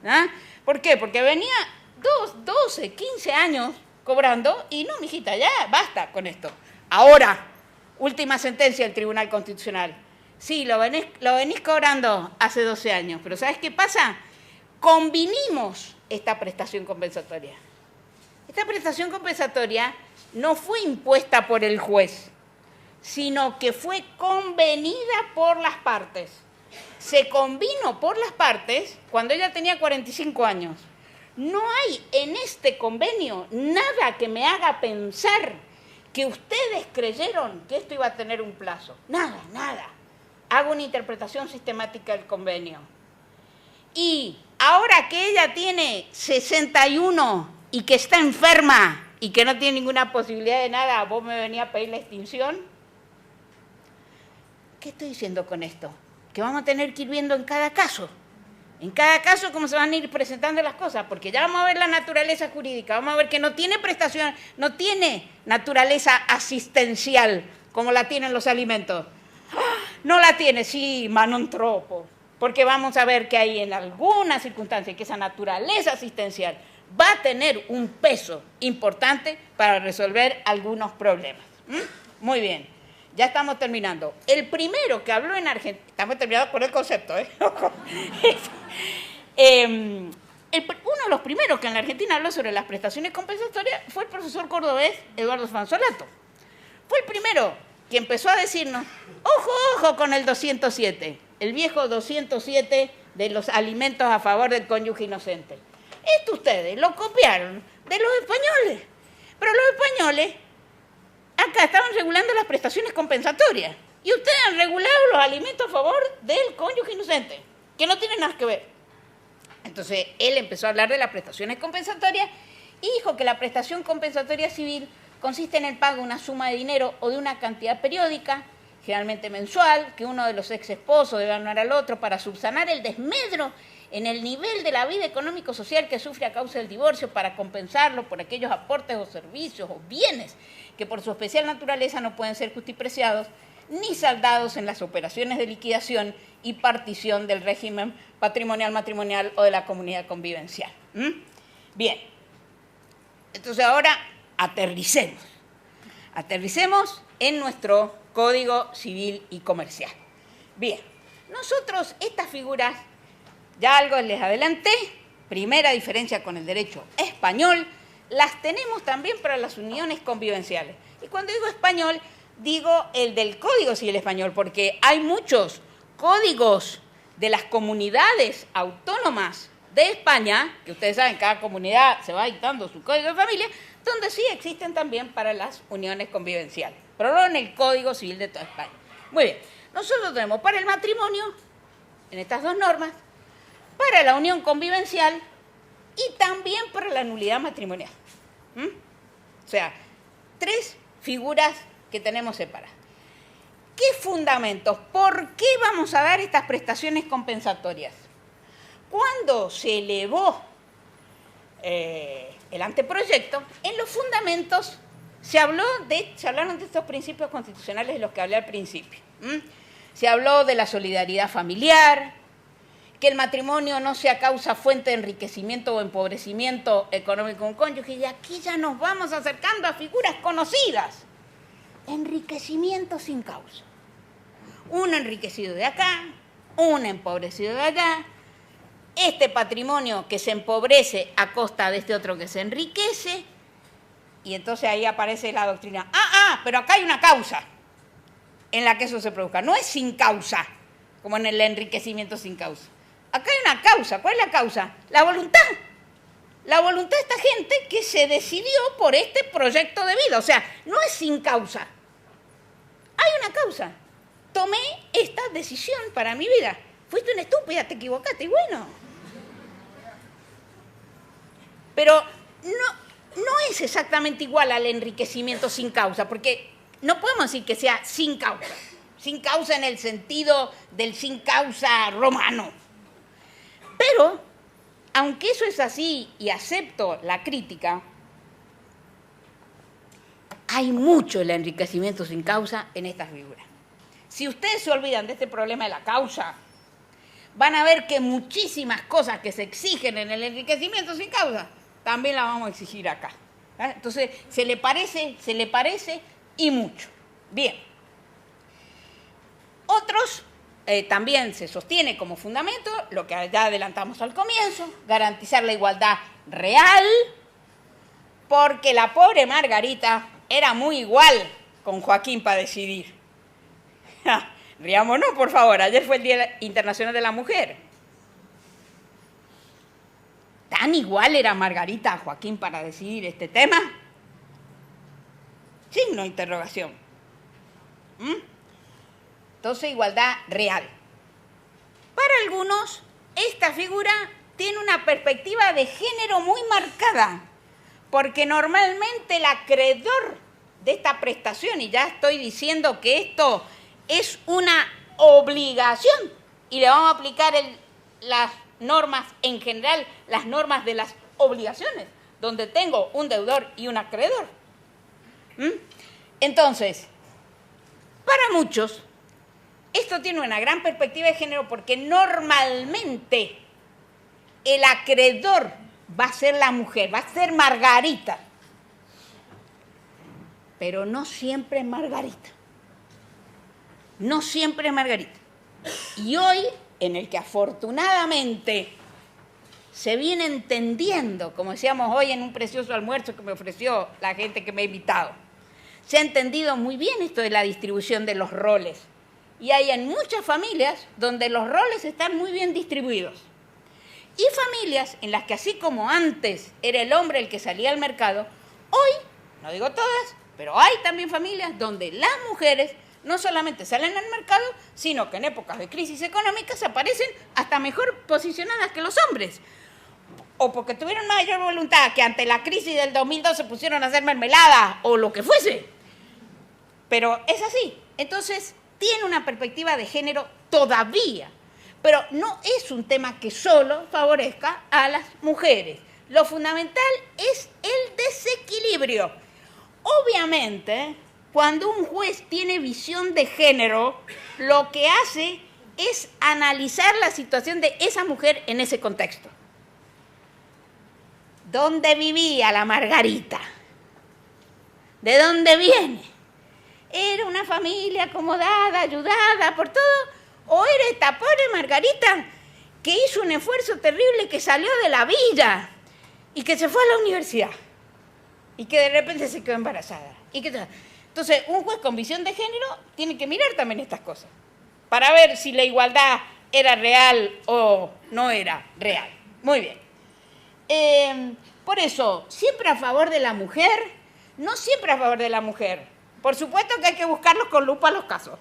Speaker 4: ¿Ah? ¿Por qué? Porque venía 12, 15 años cobrando y no, mijita, ya basta con esto. Ahora, última sentencia del Tribunal Constitucional. Sí, lo venís cobrando hace 12 años, pero ¿sabes qué pasa? Convinimos esta prestación compensatoria. Esta prestación compensatoria no fue impuesta por el juez, sino que fue convenida por las partes. Se convino por las partes cuando ella tenía 45 años. No hay en este convenio nada que me haga pensar que ustedes creyeron que esto iba a tener un plazo. Nada, nada. Hago una interpretación sistemática del convenio. Y ahora que ella tiene 61 y que está enferma y que no tiene ninguna posibilidad de nada, ¿vos me venís a pedir la extinción? ¿Qué estoy diciendo con esto? Que vamos a tener que ir viendo en cada caso cómo se van a ir presentando las cosas, porque ya vamos a ver la naturaleza jurídica, vamos a ver que no tiene prestación, no tiene naturaleza asistencial como la tienen los alimentos. No la tiene, sí, ma non troppo, porque vamos a ver que hay en algunas circunstancias que esa naturaleza asistencial va a tener un peso importante para resolver algunos problemas. Muy bien, ya estamos terminando. El primero que habló en Argentina, estamos terminando por el concepto, uno de los primeros que en la Argentina habló sobre las prestaciones compensatorias fue el profesor cordobés Eduardo Fanzolato. Fue el primero que empezó a decirnos: ojo, ojo con el 207, el viejo 207 de los alimentos a favor del cónyuge inocente. Esto ustedes lo copiaron de los españoles, pero los españoles acá estaban regulando las prestaciones compensatorias y ustedes han regulado los alimentos a favor del cónyuge inocente, que no tienen nada que ver. Entonces, él empezó a hablar de las prestaciones compensatorias y dijo que la prestación compensatoria civil consiste en el pago de una suma de dinero o de una cantidad periódica, generalmente mensual, que uno de los ex esposos debe abonar al otro para subsanar el desmedro en el nivel de la vida económico-social que sufre a causa del divorcio, para compensarlo por aquellos aportes o servicios o bienes que por su especial naturaleza no pueden ser justipreciados ni saldados en las operaciones de liquidación y partición del régimen patrimonial, matrimonial o de la comunidad convivencial. Bien, entonces ahora aterricemos en nuestro Código Civil y Comercial. Bien, nosotros estas figuras, ya algo les adelanté, primera diferencia con el derecho español, las tenemos también para las uniones convivenciales. Y cuando digo español, digo el del Código Civil Español, porque hay muchos códigos de las comunidades autónomas de España, que ustedes saben, cada comunidad se va dictando su código de familia, donde sí existen también para las uniones convivenciales, pero no en el Código Civil de toda España. Muy bien, nosotros tenemos para el matrimonio, en estas dos normas, para la unión convivencial y también para la nulidad matrimonial. O sea, tres figuras que tenemos separadas. ¿Qué fundamentos? ¿Por qué vamos a dar estas prestaciones compensatorias? Cuando se elevó el anteproyecto, en los fundamentos se hablaron de estos principios constitucionales de los que hablé al principio. Se habló de la solidaridad familiar, que el matrimonio no sea causa, fuente de enriquecimiento o empobrecimiento económico de un cónyuge, y aquí ya nos vamos acercando a figuras conocidas. Enriquecimiento sin causa. Un enriquecido de acá, un empobrecido de allá, este patrimonio que se empobrece a costa de este otro que se enriquece, Y entonces ahí aparece la doctrina. Pero acá hay una causa en la que eso se produzca. No es sin causa, como en el enriquecimiento sin causa. Acá hay una causa. ¿Cuál es la causa? La voluntad. La voluntad de esta gente que se decidió por este proyecto de vida. O sea, no es sin causa. Hay una causa. Tomé esta decisión para mi vida. Fuiste una estúpida, te equivocaste, y bueno. Pero no es exactamente igual al enriquecimiento sin causa, porque no podemos decir que sea sin causa. Sin causa en el sentido del sin causa romano. Pero, aunque eso es así y acepto la crítica, hay mucho el enriquecimiento sin causa en estas figuras. Si ustedes se olvidan de este problema de la causa, van a ver que muchísimas cosas que se exigen en el enriquecimiento sin causa, también las vamos a exigir acá. ¿Vale? Entonces, se le parece y mucho. Bien. Otros también se sostiene como fundamento, lo que ya adelantamos al comienzo, garantizar la igualdad real, porque la pobre Margarita era muy igual con Joaquín para decidir. Riámonos, por favor, ayer fue el Día Internacional de la Mujer. ¿Tan igual era Margarita a Joaquín para decidir este tema? Signo de interrogación. Entonces, igualdad real. Para algunos, esta figura tiene una perspectiva de género muy marcada, porque normalmente el acreedor de esta prestación, y ya estoy diciendo que esto es una obligación, y le vamos a aplicar las normas en general, las normas de las obligaciones, donde tengo un deudor y un acreedor. Entonces, para muchos, esto tiene una gran perspectiva de género porque normalmente el acreedor va a ser la mujer, va a ser Margarita, pero no siempre es Margarita. No siempre es Margarita. Y hoy, en el que afortunadamente se viene entendiendo, como decíamos hoy en un precioso almuerzo que me ofreció la gente que me ha invitado, se ha entendido muy bien esto de la distribución de los roles. Y hay en muchas familias donde los roles están muy bien distribuidos. Y familias en las que, así como antes era el hombre el que salía al mercado, hoy, no digo todas, pero hay también familias donde las mujeres no solamente salen al mercado, sino que en épocas de crisis económicas aparecen hasta mejor posicionadas que los hombres. O porque tuvieron mayor voluntad, que ante la crisis del 2002 se pusieron a hacer mermelada o lo que fuese. Pero es así. Entonces, tiene una perspectiva de género todavía. Pero no es un tema que solo favorezca a las mujeres. Lo fundamental es el desequilibrio. Obviamente, cuando un juez tiene visión de género, lo que hace es analizar la situación de esa mujer en ese contexto. ¿Dónde vivía la Margarita? ¿De dónde viene? ¿Era una familia acomodada, ayudada por todo? ¿O era esta pobre Margarita que hizo un esfuerzo terrible, que salió de la villa y que se fue a la universidad y que de repente se quedó embarazada? Entonces, un juez con visión de género tiene que mirar también estas cosas para ver si la igualdad era real o no era real. Muy bien. Por eso, siempre a favor de la mujer, no siempre a favor de la mujer. Por supuesto que hay que buscarlos con lupa los casos.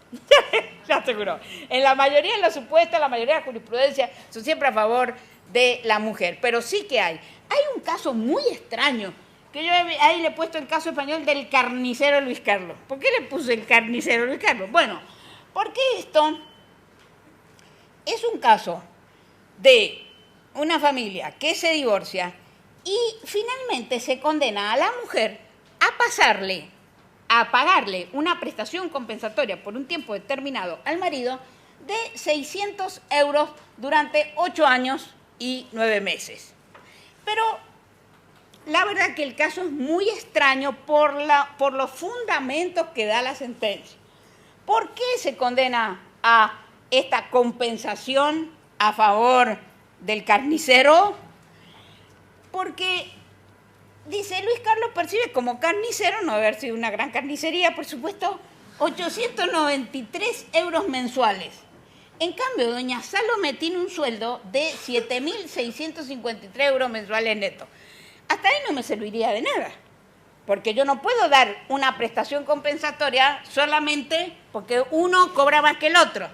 Speaker 4: Ya aseguro. En la mayoría de los supuestos, la mayoría de la jurisprudencia son siempre a favor de la mujer. Pero sí que hay. Hay un caso muy extraño, que yo ahí le he puesto el caso español del carnicero Luis Carlos. ¿Por qué le puse el carnicero Luis Carlos? Bueno, porque esto es un caso de una familia que se divorcia y finalmente se condena a la mujer a pagarle una prestación compensatoria por un tiempo determinado al marido de 600 euros durante 8 años y 9 meses. Pero la verdad que el caso es muy extraño por los fundamentos que da la sentencia. ¿Por qué se condena a esta compensación a favor del carnicero? Porque dice, Luis Carlos percibe como carnicero, no debe haber sido una gran carnicería, por supuesto, 893 euros mensuales. En cambio, doña Salomé tiene un sueldo de 7.653 euros mensuales netos. Hasta ahí no me serviría de nada, porque yo no puedo dar una prestación compensatoria solamente porque uno cobra más que el otro.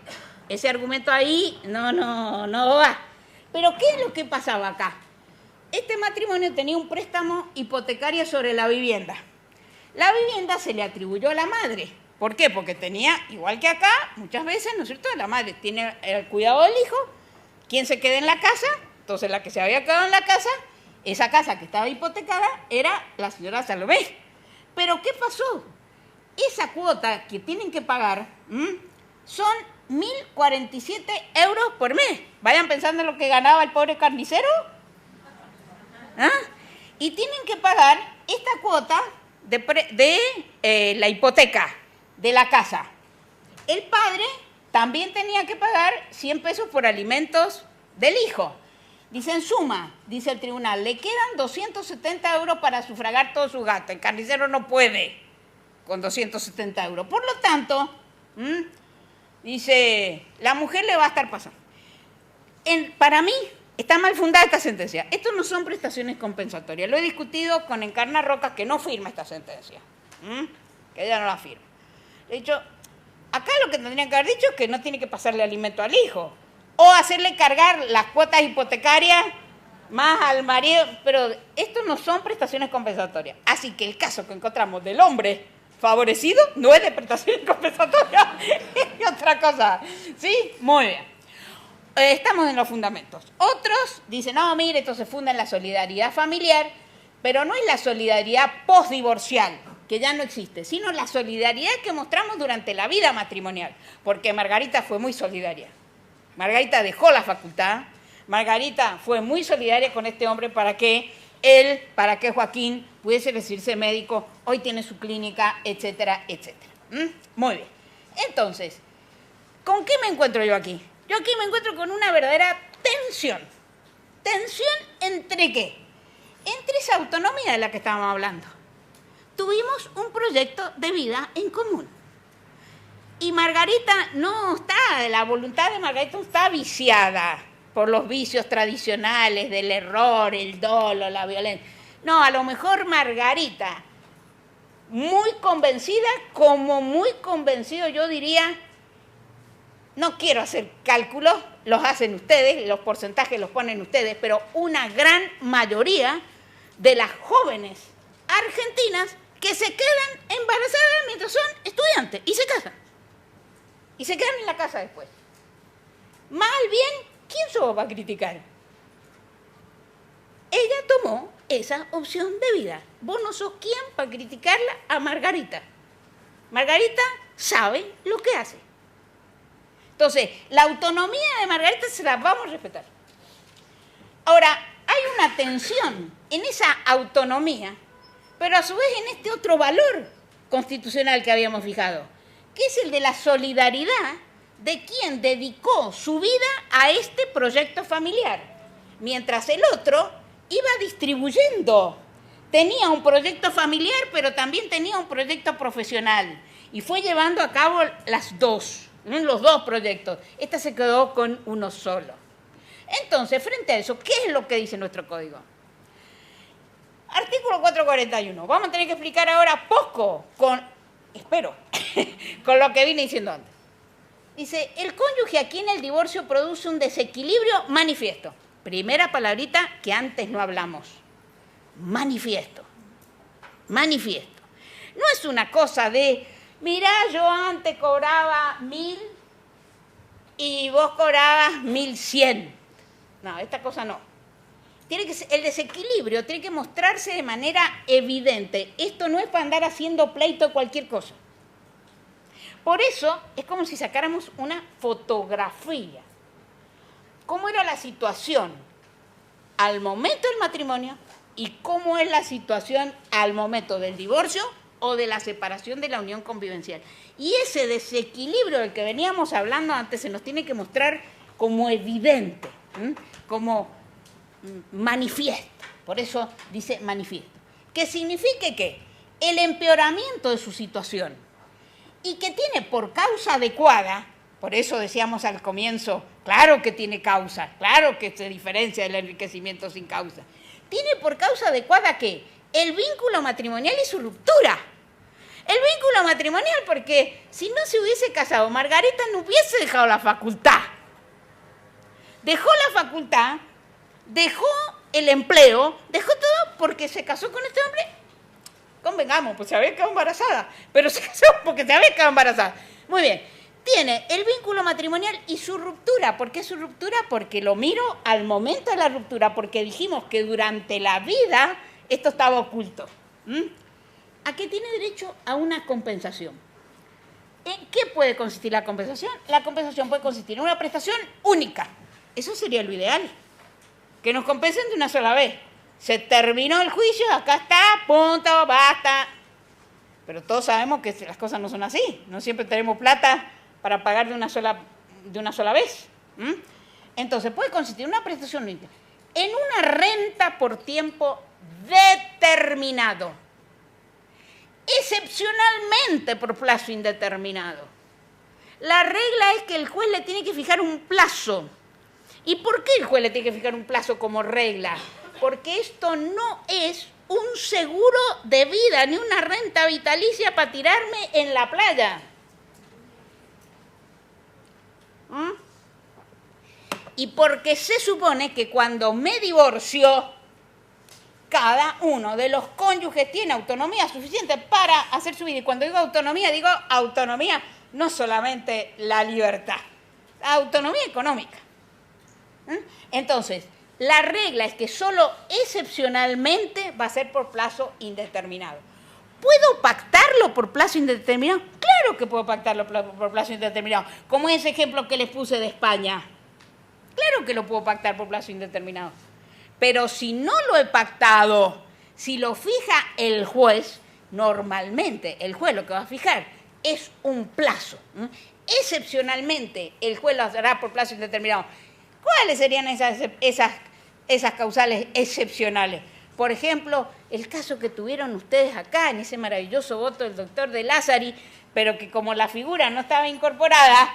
Speaker 4: Ese argumento ahí no va. Pero ¿qué es lo que pasaba acá? Este matrimonio tenía un préstamo hipotecario sobre la vivienda. La vivienda se le atribuyó a la madre. ¿Por qué? Porque tenía, igual que acá, muchas veces, ¿no es cierto?, la madre tiene el cuidado del hijo, ¿quién se queda en la casa? Entonces la que se había quedado en la casa, esa casa que estaba hipotecada, era la señora Salomé. Pero ¿qué pasó? Esa cuota que tienen que pagar son 1.047 euros por mes. Vayan pensando en lo que ganaba el pobre carnicero. ¿Ah? Y tienen que pagar esta cuota de la hipoteca de la casa. El padre también tenía que pagar 100 pesos por alimentos del hijo. Dice, en suma, dice el tribunal, le quedan 270 euros para sufragar todos sus gastos. El carnicero no puede con 270 euros. Por lo tanto, dice, la mujer le va a estar pasando. Para mí, está mal fundada esta sentencia. Estos no son prestaciones compensatorias. Lo he discutido con Encarna Roca, que no firma esta sentencia. Que ella no la firma. De hecho, acá lo que tendrían que haber dicho es que no tiene que pasarle alimento al hijo. O hacerle cargar las cuotas hipotecarias más al marido. Pero estos no son prestaciones compensatorias. Así que el caso que encontramos del hombre favorecido no es de prestaciones compensatorias. Es otra cosa. ¿Sí? Muy bien. Estamos en los fundamentos. Otros dicen, no, mire, esto se funda en la solidaridad familiar, pero no es la solidaridad postdivorcial, que ya no existe, sino la solidaridad que mostramos durante la vida matrimonial, porque Margarita fue muy solidaria. Margarita dejó la facultad, Margarita fue muy solidaria con este hombre para que Joaquín pudiese recibirse médico, hoy tiene su clínica, etcétera, etcétera. Muy bien. Entonces, ¿con qué me encuentro yo aquí? Yo aquí me encuentro con una verdadera tensión. ¿Tensión entre qué? Entre esa autonomía de la que estábamos hablando. Tuvimos un proyecto de vida en común. Y Margarita la voluntad de Margarita no está viciada por los vicios tradicionales del error, el dolo, la violencia. No, a lo mejor Margarita, muy convencida, como muy convencido, yo diría, no quiero hacer cálculos, los hacen ustedes, los porcentajes los ponen ustedes, pero una gran mayoría de las jóvenes argentinas que se quedan embarazadas mientras son estudiantes y se casan. Y se quedan en la casa después. Mal bien, ¿quién sos va a criticar? Ella tomó esa opción de vida. Vos no sos quién para criticarla a Margarita. Margarita sabe lo que hace. Entonces, la autonomía de Margarita se la vamos a respetar. Ahora, hay una tensión en esa autonomía, pero a su vez en este otro valor constitucional que habíamos fijado, que es el de la solidaridad de quien dedicó su vida a este proyecto familiar, mientras el otro iba distribuyendo. Tenía un proyecto familiar, pero también tenía un proyecto profesional, y fue llevando a cabo los dos proyectos. Esta se quedó con uno solo. Entonces, frente a eso, ¿qué es lo que dice nuestro código? Artículo 441. Vamos a tener que explicar ahora poco, espero, con lo que vine diciendo antes. Dice, el cónyuge aquí en el divorcio produce un desequilibrio manifiesto. Primera palabrita que antes no hablamos. Manifiesto. Manifiesto. No es una cosa de, mirá, yo antes cobraba 1.000 y vos cobrabas 1.100. No, esta cosa no. El desequilibrio tiene que mostrarse de manera evidente. Esto no es para andar haciendo pleito cualquier cosa. Por eso es como si sacáramos una fotografía. ¿Cómo era la situación al momento del matrimonio y cómo es la situación al momento del divorcio o de la separación de la unión convivencial? Y ese desequilibrio del que veníamos hablando antes se nos tiene que mostrar como evidente, como manifiesto. Por eso dice manifiesto. que signifique que el empeoramiento de su situación y que tiene por causa adecuada, por eso decíamos al comienzo, claro que tiene causa, claro que se diferencia del enriquecimiento sin causa, tiene por causa adecuada que el vínculo matrimonial y su ruptura. El vínculo matrimonial, porque si no se hubiese casado, Margarita no hubiese dejado la facultad. Dejó la facultad, dejó el empleo, dejó todo porque se casó con este hombre. Convengamos, pues se había quedado embarazada, pero se casó porque se había quedado embarazada. Muy bien, tiene el vínculo matrimonial y su ruptura. ¿Por qué su ruptura? Porque lo miro al momento de la ruptura, porque dijimos que durante la vida esto estaba oculto. ¿A qué tiene derecho? A una compensación. ¿En qué puede consistir la compensación? La compensación puede consistir en una prestación única. Eso sería lo ideal. Que nos compensen de una sola vez. Se terminó el juicio, acá está, punto, basta. Pero todos sabemos que las cosas no son así. No siempre tenemos plata para pagar de una sola vez. Entonces, puede consistir en una prestación única, en una renta por tiempo determinado, excepcionalmente por plazo indeterminado. La regla es que el juez le tiene que fijar un plazo. ¿Y por qué el juez le tiene que fijar un plazo como regla? Porque esto no es un seguro de vida ni una renta vitalicia para tirarme en la playa. Y porque se supone que cuando me divorcio, cada uno de los cónyuges tiene autonomía suficiente para hacer su vida. Y cuando digo autonomía, no solamente la libertad, la autonomía económica. Entonces, la regla es que solo excepcionalmente va a ser por plazo indeterminado. ¿Puedo pactarlo por plazo indeterminado? Claro que puedo pactarlo por plazo indeterminado. Como ese ejemplo que les puse de España. Claro que lo puedo pactar por plazo indeterminado. Pero si no lo he pactado, si lo fija el juez, normalmente el juez lo que va a fijar es un plazo. Excepcionalmente el juez lo hará por plazo indeterminado. ¿Cuáles serían esas causales excepcionales? Por ejemplo, el caso que tuvieron ustedes acá en ese maravilloso voto del doctor de Lázari, pero que como la figura no estaba incorporada,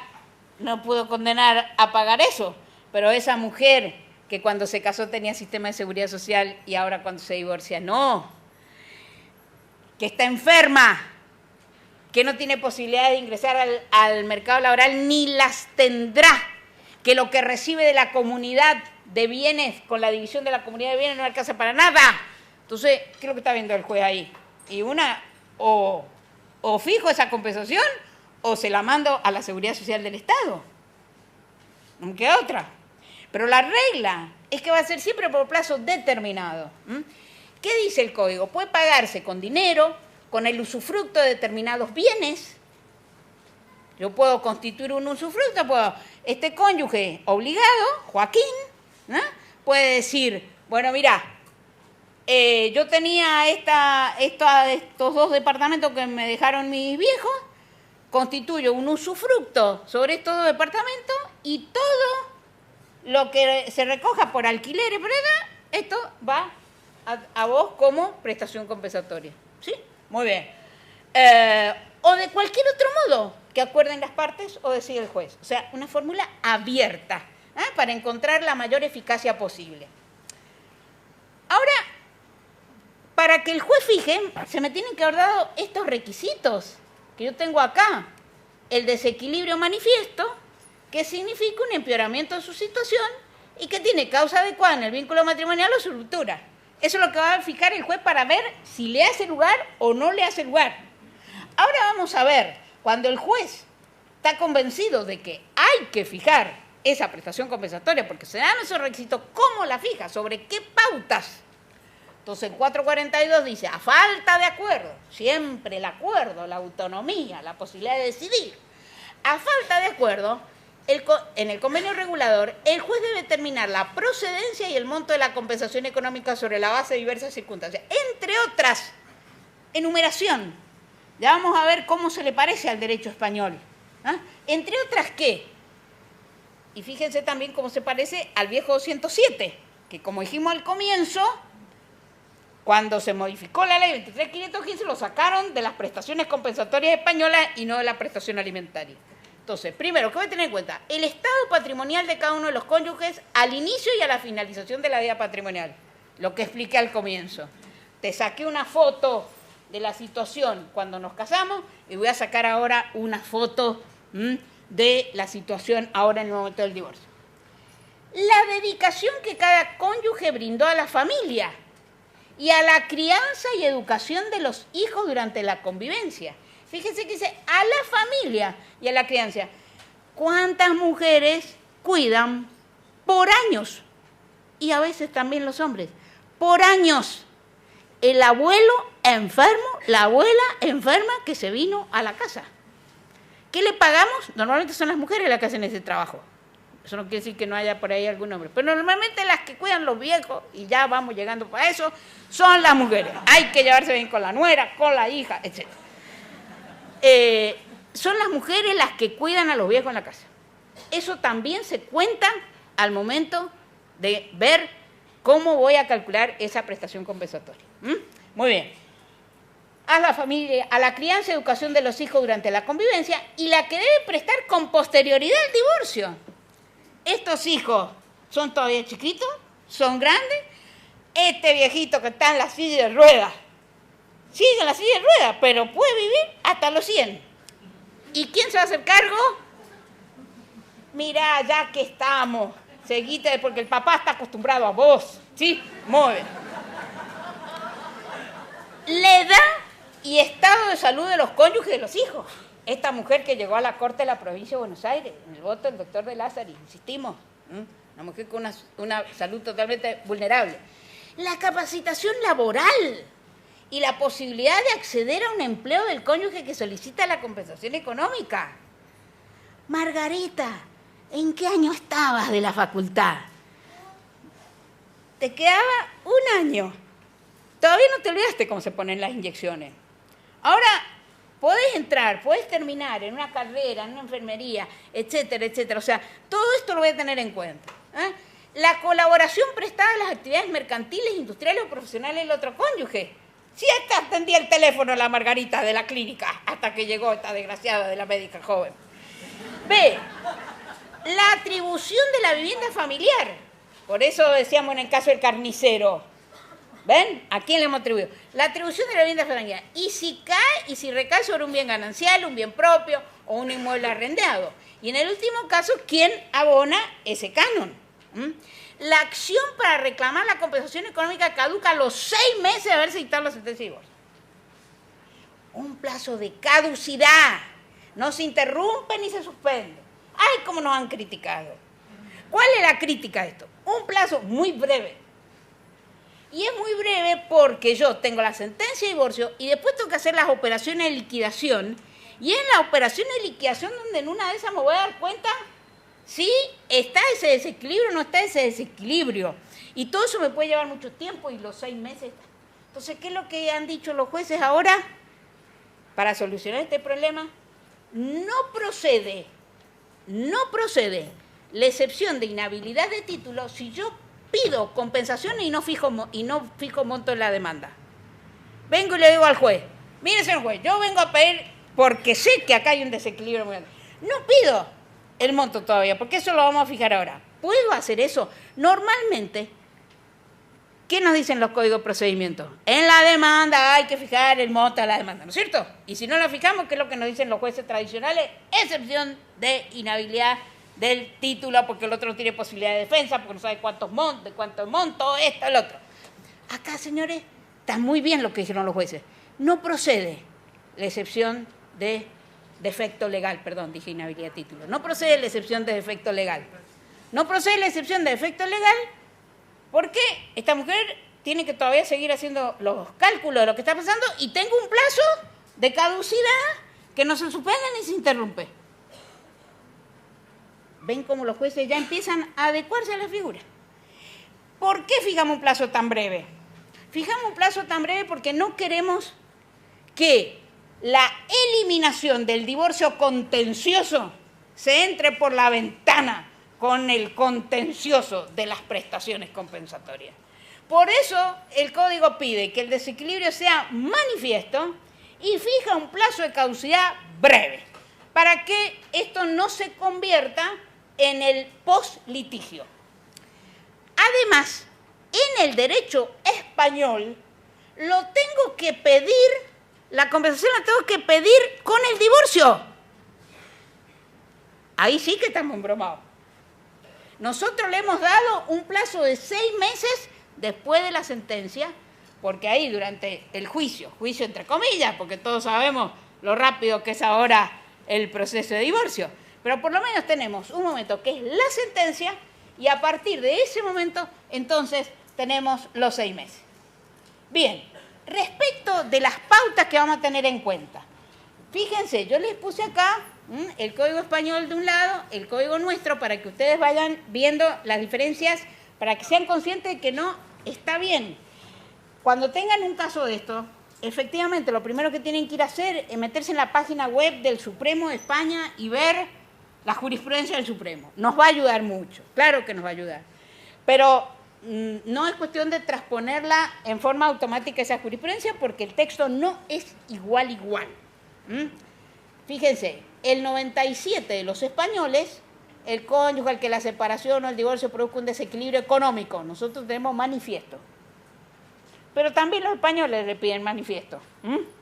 Speaker 4: no pudo condenar a pagar eso. Pero esa mujer que cuando se casó tenía sistema de seguridad social y ahora cuando se divorcia no, que está enferma, que no tiene posibilidad de ingresar al mercado laboral ni las tendrá, que lo que recibe de la comunidad de bienes, con la división de la comunidad de bienes, no alcanza para nada. Entonces, ¿qué es lo que está viendo el juez ahí? Y o fijo esa compensación o se la mando a la seguridad social del Estado. No me queda otra. Pero la regla es que va a ser siempre por plazo determinado. ¿Qué dice el Código? Puede pagarse con dinero, con el usufructo de determinados bienes. Yo puedo constituir un usufructo, este cónyuge obligado, Joaquín, ¿no? Puede decir, bueno, mira, yo tenía estos 2 departamentos que me dejaron mis viejos, constituyo un usufructo sobre estos 2 departamentos y todo lo que se recoja por alquiler y por edad, esto va a vos como prestación compensatoria. ¿Sí? Muy bien. O de cualquier otro modo que acuerden las partes o decide el juez. O sea, una fórmula abierta para encontrar la mayor eficacia posible. Ahora, para que el juez fije, se me tienen que haber dado estos requisitos que yo tengo acá. El desequilibrio manifiesto, que significa un empeoramiento de su situación y que tiene causa adecuada en el vínculo matrimonial o su ruptura. Eso es lo que va a fijar el juez para ver si le hace lugar o no le hace lugar. Ahora vamos a ver, cuando el juez está convencido de que hay que fijar esa prestación compensatoria, porque se dan esos requisitos, ¿cómo la fija? ¿Sobre qué pautas? Entonces el 442 dice, a falta de acuerdo, siempre el acuerdo, la autonomía, la posibilidad de decidir. A falta de acuerdo, en el convenio regulador, el juez debe determinar la procedencia y el monto de la compensación económica sobre la base de diversas circunstancias, entre otras, enumeración. Ya vamos a ver cómo se le parece al derecho español. Entre otras, ¿qué? Y fíjense también cómo se parece al viejo 207, que como dijimos al comienzo, Cuando se modificó la ley 23.515 lo sacaron de las prestaciones compensatorias españolas y no de la prestación alimentaria. Entonces, primero, ¿qué voy a tener en cuenta? El estado patrimonial de cada uno de los cónyuges al inicio y a la finalización de la vida patrimonial, lo que expliqué al comienzo. Te saqué una foto de la situación cuando nos casamos y voy a sacar ahora una foto de la situación ahora en el momento del divorcio. La dedicación que cada cónyuge brindó a la familia y a la crianza y educación de los hijos durante la convivencia. Fíjense que dice a la familia y a la crianza. ¿Cuántas mujeres cuidan por años? Y a veces también los hombres. Por años. El abuelo enfermo, la abuela enferma que se vino a la casa. ¿Qué le pagamos? Normalmente son las mujeres las que hacen ese trabajo. Eso no quiere decir que no haya por ahí algún hombre. Pero normalmente las que cuidan los viejos, y ya vamos llegando para eso, son las mujeres. Hay que llevarse bien con la nuera, con la hija, etc. Son las mujeres las que cuidan a los viejos en la casa. Eso también se cuenta al momento de ver cómo voy a calcular esa prestación compensatoria. Muy bien. A la familia, a la crianza y educación de los hijos durante la convivencia y la que debe prestar con posterioridad al divorcio. Estos hijos son todavía chiquitos, son grandes. Este viejito que está en la silla de ruedas, sigue en la silla de ruedas, pero puede vivir hasta los 100. ¿Y quién se va a hacer cargo? Mirá, ya que estamos, seguite, porque el papá está acostumbrado a vos, ¿sí? Muy bien. La edad y estado de salud de los cónyuges de los hijos. Esta mujer que llegó a la Corte de la Provincia de Buenos Aires, en el voto del doctor de Lázari, insistimos, una mujer con una salud totalmente vulnerable. La capacitación laboral y la posibilidad de acceder a un empleo del cónyuge que solicita la compensación económica. Margarita, ¿en qué año estabas de la facultad? Te quedaba un año. Todavía no te olvidaste cómo se ponen las inyecciones. Ahora, podés entrar, podés terminar en una carrera, en una enfermería, etcétera, etcétera. O sea, todo esto lo voy a tener en cuenta. La colaboración prestada a las actividades mercantiles, industriales o profesionales del otro cónyuge. Sí, hasta atendía el teléfono la Margarita de la clínica, hasta que llegó esta desgraciada de la médica joven. B, la atribución de la vivienda familiar. Por eso decíamos en el caso del carnicero. ¿Ven? ¿A quién le hemos atribuido? La atribución de la vivienda familiar. Y si cae y si recae sobre un bien ganancial, un bien propio o un inmueble arrendado. Y en el último caso, ¿quién abona ese canon? La acción para reclamar la compensación económica caduca a los 6 meses de haberse dictado la sentencia de divorcio. Un plazo de caducidad. No se interrumpe ni se suspende. ¡Ay, cómo nos han criticado! ¿Cuál es la crítica de esto? Un plazo muy breve. Y es muy breve porque yo tengo la sentencia de divorcio y después tengo que hacer las operaciones de liquidación. Y en la operación de liquidación donde en una de esas me voy a dar cuenta si está ese desequilibrio o no está ese desequilibrio. Y todo eso me puede llevar mucho tiempo y los 6 meses. Entonces, ¿qué es lo que han dicho los jueces ahora? Para solucionar este problema, no procede la excepción de inhabilidad de título si yo pido compensaciones y no fijo monto en la demanda. Vengo y le digo al juez, mire señor juez, yo vengo a pedir porque sé que acá hay un desequilibrio muy grande. No pido el monto todavía, porque eso lo vamos a fijar ahora. ¿Puedo hacer eso? Normalmente, ¿qué nos dicen los códigos de procedimiento? En la demanda hay que fijar el monto de la demanda, ¿no es cierto? Y si no la fijamos, ¿qué es lo que nos dicen los jueces tradicionales? Excepción de inhabilidad del título, porque el otro no tiene posibilidad de defensa, porque no sabe cuánto monto, esto, el otro. Acá, señores, está muy bien lo que dijeron los jueces. No procede la excepción de defecto legal, perdón, dije inhabilidad de título. No procede la excepción de defecto legal. No procede la excepción de defecto legal porque esta mujer tiene que todavía seguir haciendo los cálculos de lo que está pasando y tengo un plazo de caducidad que no se suspende ni se interrumpe. ¿Ven cómo los jueces ya empiezan a adecuarse a la figura? ¿Por qué fijamos un plazo tan breve? Fijamos un plazo tan breve porque no queremos que la eliminación del divorcio contencioso se entre por la ventana con el contencioso de las prestaciones compensatorias. Por eso el Código pide que el desequilibrio sea manifiesto y fija un plazo de caducidad breve, para que esto no se convierta en el post-litigio. Además, en el derecho español, lo tengo que pedir, la compensación la tengo que pedir con el divorcio. Ahí sí que estamos embromados. Nosotros le hemos dado un plazo de 6 meses después de la sentencia, porque ahí durante el juicio entre comillas, porque todos sabemos lo rápido que es ahora el proceso de divorcio, pero por lo menos tenemos un momento que es la sentencia y a partir de ese momento entonces tenemos los 6 meses. Bien, respecto de las pautas que vamos a tener en cuenta, fíjense, yo les puse acá el Código Español de un lado, el Código nuestro, para que ustedes vayan viendo las diferencias, para que sean conscientes de que no está bien. Cuando tengan un caso de esto, efectivamente lo primero que tienen que ir a hacer es meterse en la página web del Supremo de España y ver la jurisprudencia del Supremo. Nos va a ayudar mucho, claro que nos va a ayudar. Pero no es cuestión de transponerla en forma automática esa jurisprudencia, porque el texto no es igual. Fíjense, el 97 de los españoles, el cónyuge al que la separación o el divorcio produzca un desequilibrio económico, nosotros tenemos manifiesto. Pero también los españoles le piden manifiesto.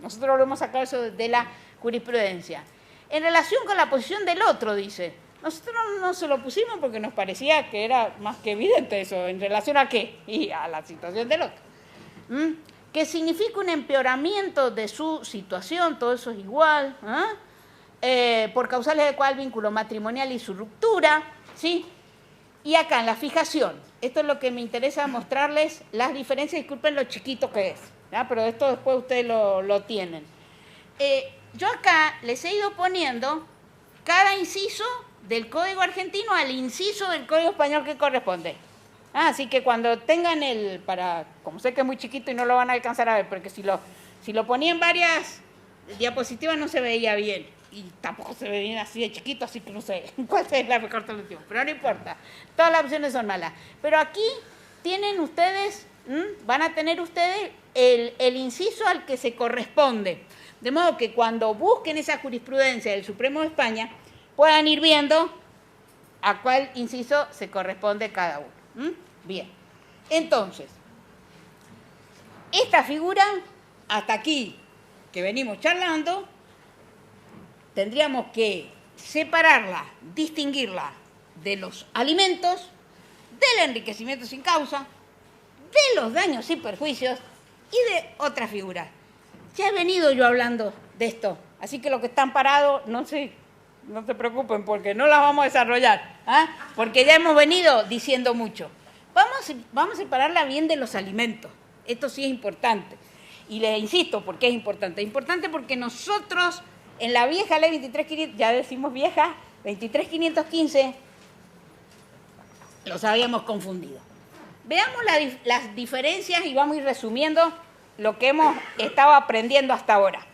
Speaker 4: Nosotros lo hemos sacado eso de la jurisprudencia. En relación con la posición del otro, dice, nosotros no se lo pusimos porque nos parecía que era más que evidente eso. ¿En relación a qué? Y a la situación del otro. Que significa un empeoramiento de su situación, todo eso es igual, por causales de cual vínculo matrimonial y su ruptura, ¿sí? Y acá en la fijación, esto es lo que me interesa mostrarles, las diferencias, disculpen lo chiquito que es, ¿ya? Pero esto después ustedes lo tienen. Yo acá les he ido poniendo cada inciso del Código argentino al inciso del Código español que corresponde. Así que cuando tengan como sé que es muy chiquito y no lo van a alcanzar a ver, porque si lo ponía en varias diapositivas no se veía bien. Y tampoco se ve bien así de chiquito, así que no sé cuál es la mejor solución. Pero no importa, todas las opciones son malas. Pero aquí tienen ustedes, van a tener ustedes el inciso al que se corresponde. De modo que cuando busquen esa jurisprudencia del Supremo de España, puedan ir viendo a cuál inciso se corresponde cada uno. Bien, entonces, esta figura, hasta aquí que venimos charlando, tendríamos que separarla, distinguirla de los alimentos, del enriquecimiento sin causa, de los daños y perjuicios y de otras figuras. Ya he venido yo hablando de esto, así que los que están parados, no se preocupen porque no las vamos a desarrollar, porque ya hemos venido diciendo mucho. Vamos a separarla bien de los alimentos, esto sí es importante. Y les insisto, ¿por qué es importante? Es importante porque nosotros en la vieja ley 23.500, ya decimos vieja, 23.515, los habíamos confundido. Veamos las diferencias y vamos a ir resumiendo lo que hemos estado aprendiendo hasta ahora.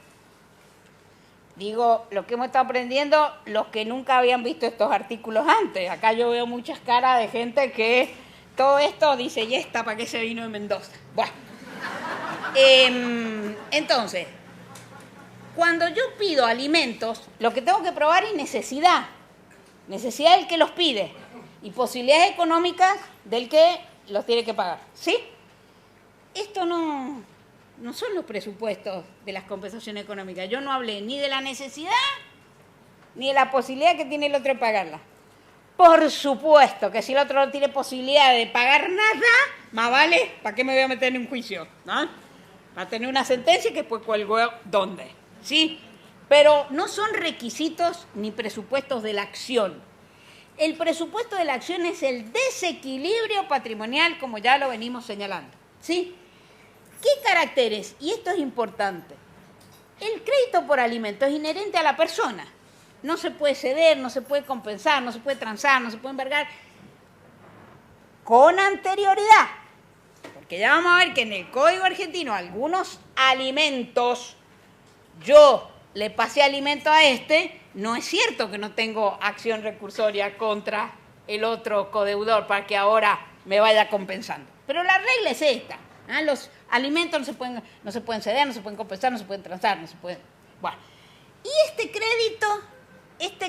Speaker 4: Digo, lo que hemos estado aprendiendo, los que nunca habían visto estos artículos antes. Acá yo veo muchas caras de gente que todo esto dice, ¿y esta para qué se vino de Mendoza? Bueno, entonces, cuando yo pido alimentos, lo que tengo que probar es necesidad del que los pide y posibilidades económicas del que los tiene que pagar, ¿sí? Esto no son los presupuestos de las compensaciones económicas. Yo no hablé ni de la necesidad ni de la posibilidad que tiene el otro de pagarla. Por supuesto que si el otro no tiene posibilidad de pagar nada, más vale, ¿para qué me voy a meter en un juicio? ¿No? Va a tener una sentencia que después cuelgo dónde. ¿Sí? Pero no son requisitos ni presupuestos de la acción. El presupuesto de la acción es el desequilibrio patrimonial, como ya lo venimos señalando. ¿Sí? ¿Qué caracteres? Y esto es importante. El crédito por alimento es inherente a la persona. No se puede ceder, no se puede compensar, no se puede transar, no se puede embargar con anterioridad. Porque ya vamos a ver que en el Código argentino algunos alimentos, yo le pasé alimento a este, no es cierto que no tengo acción recursoria contra el otro codeudor para que ahora me vaya compensando. Pero la regla es esta. Los alimentos no se pueden ceder, no se pueden compensar, no se pueden transar, no se pueden... Bueno. Y este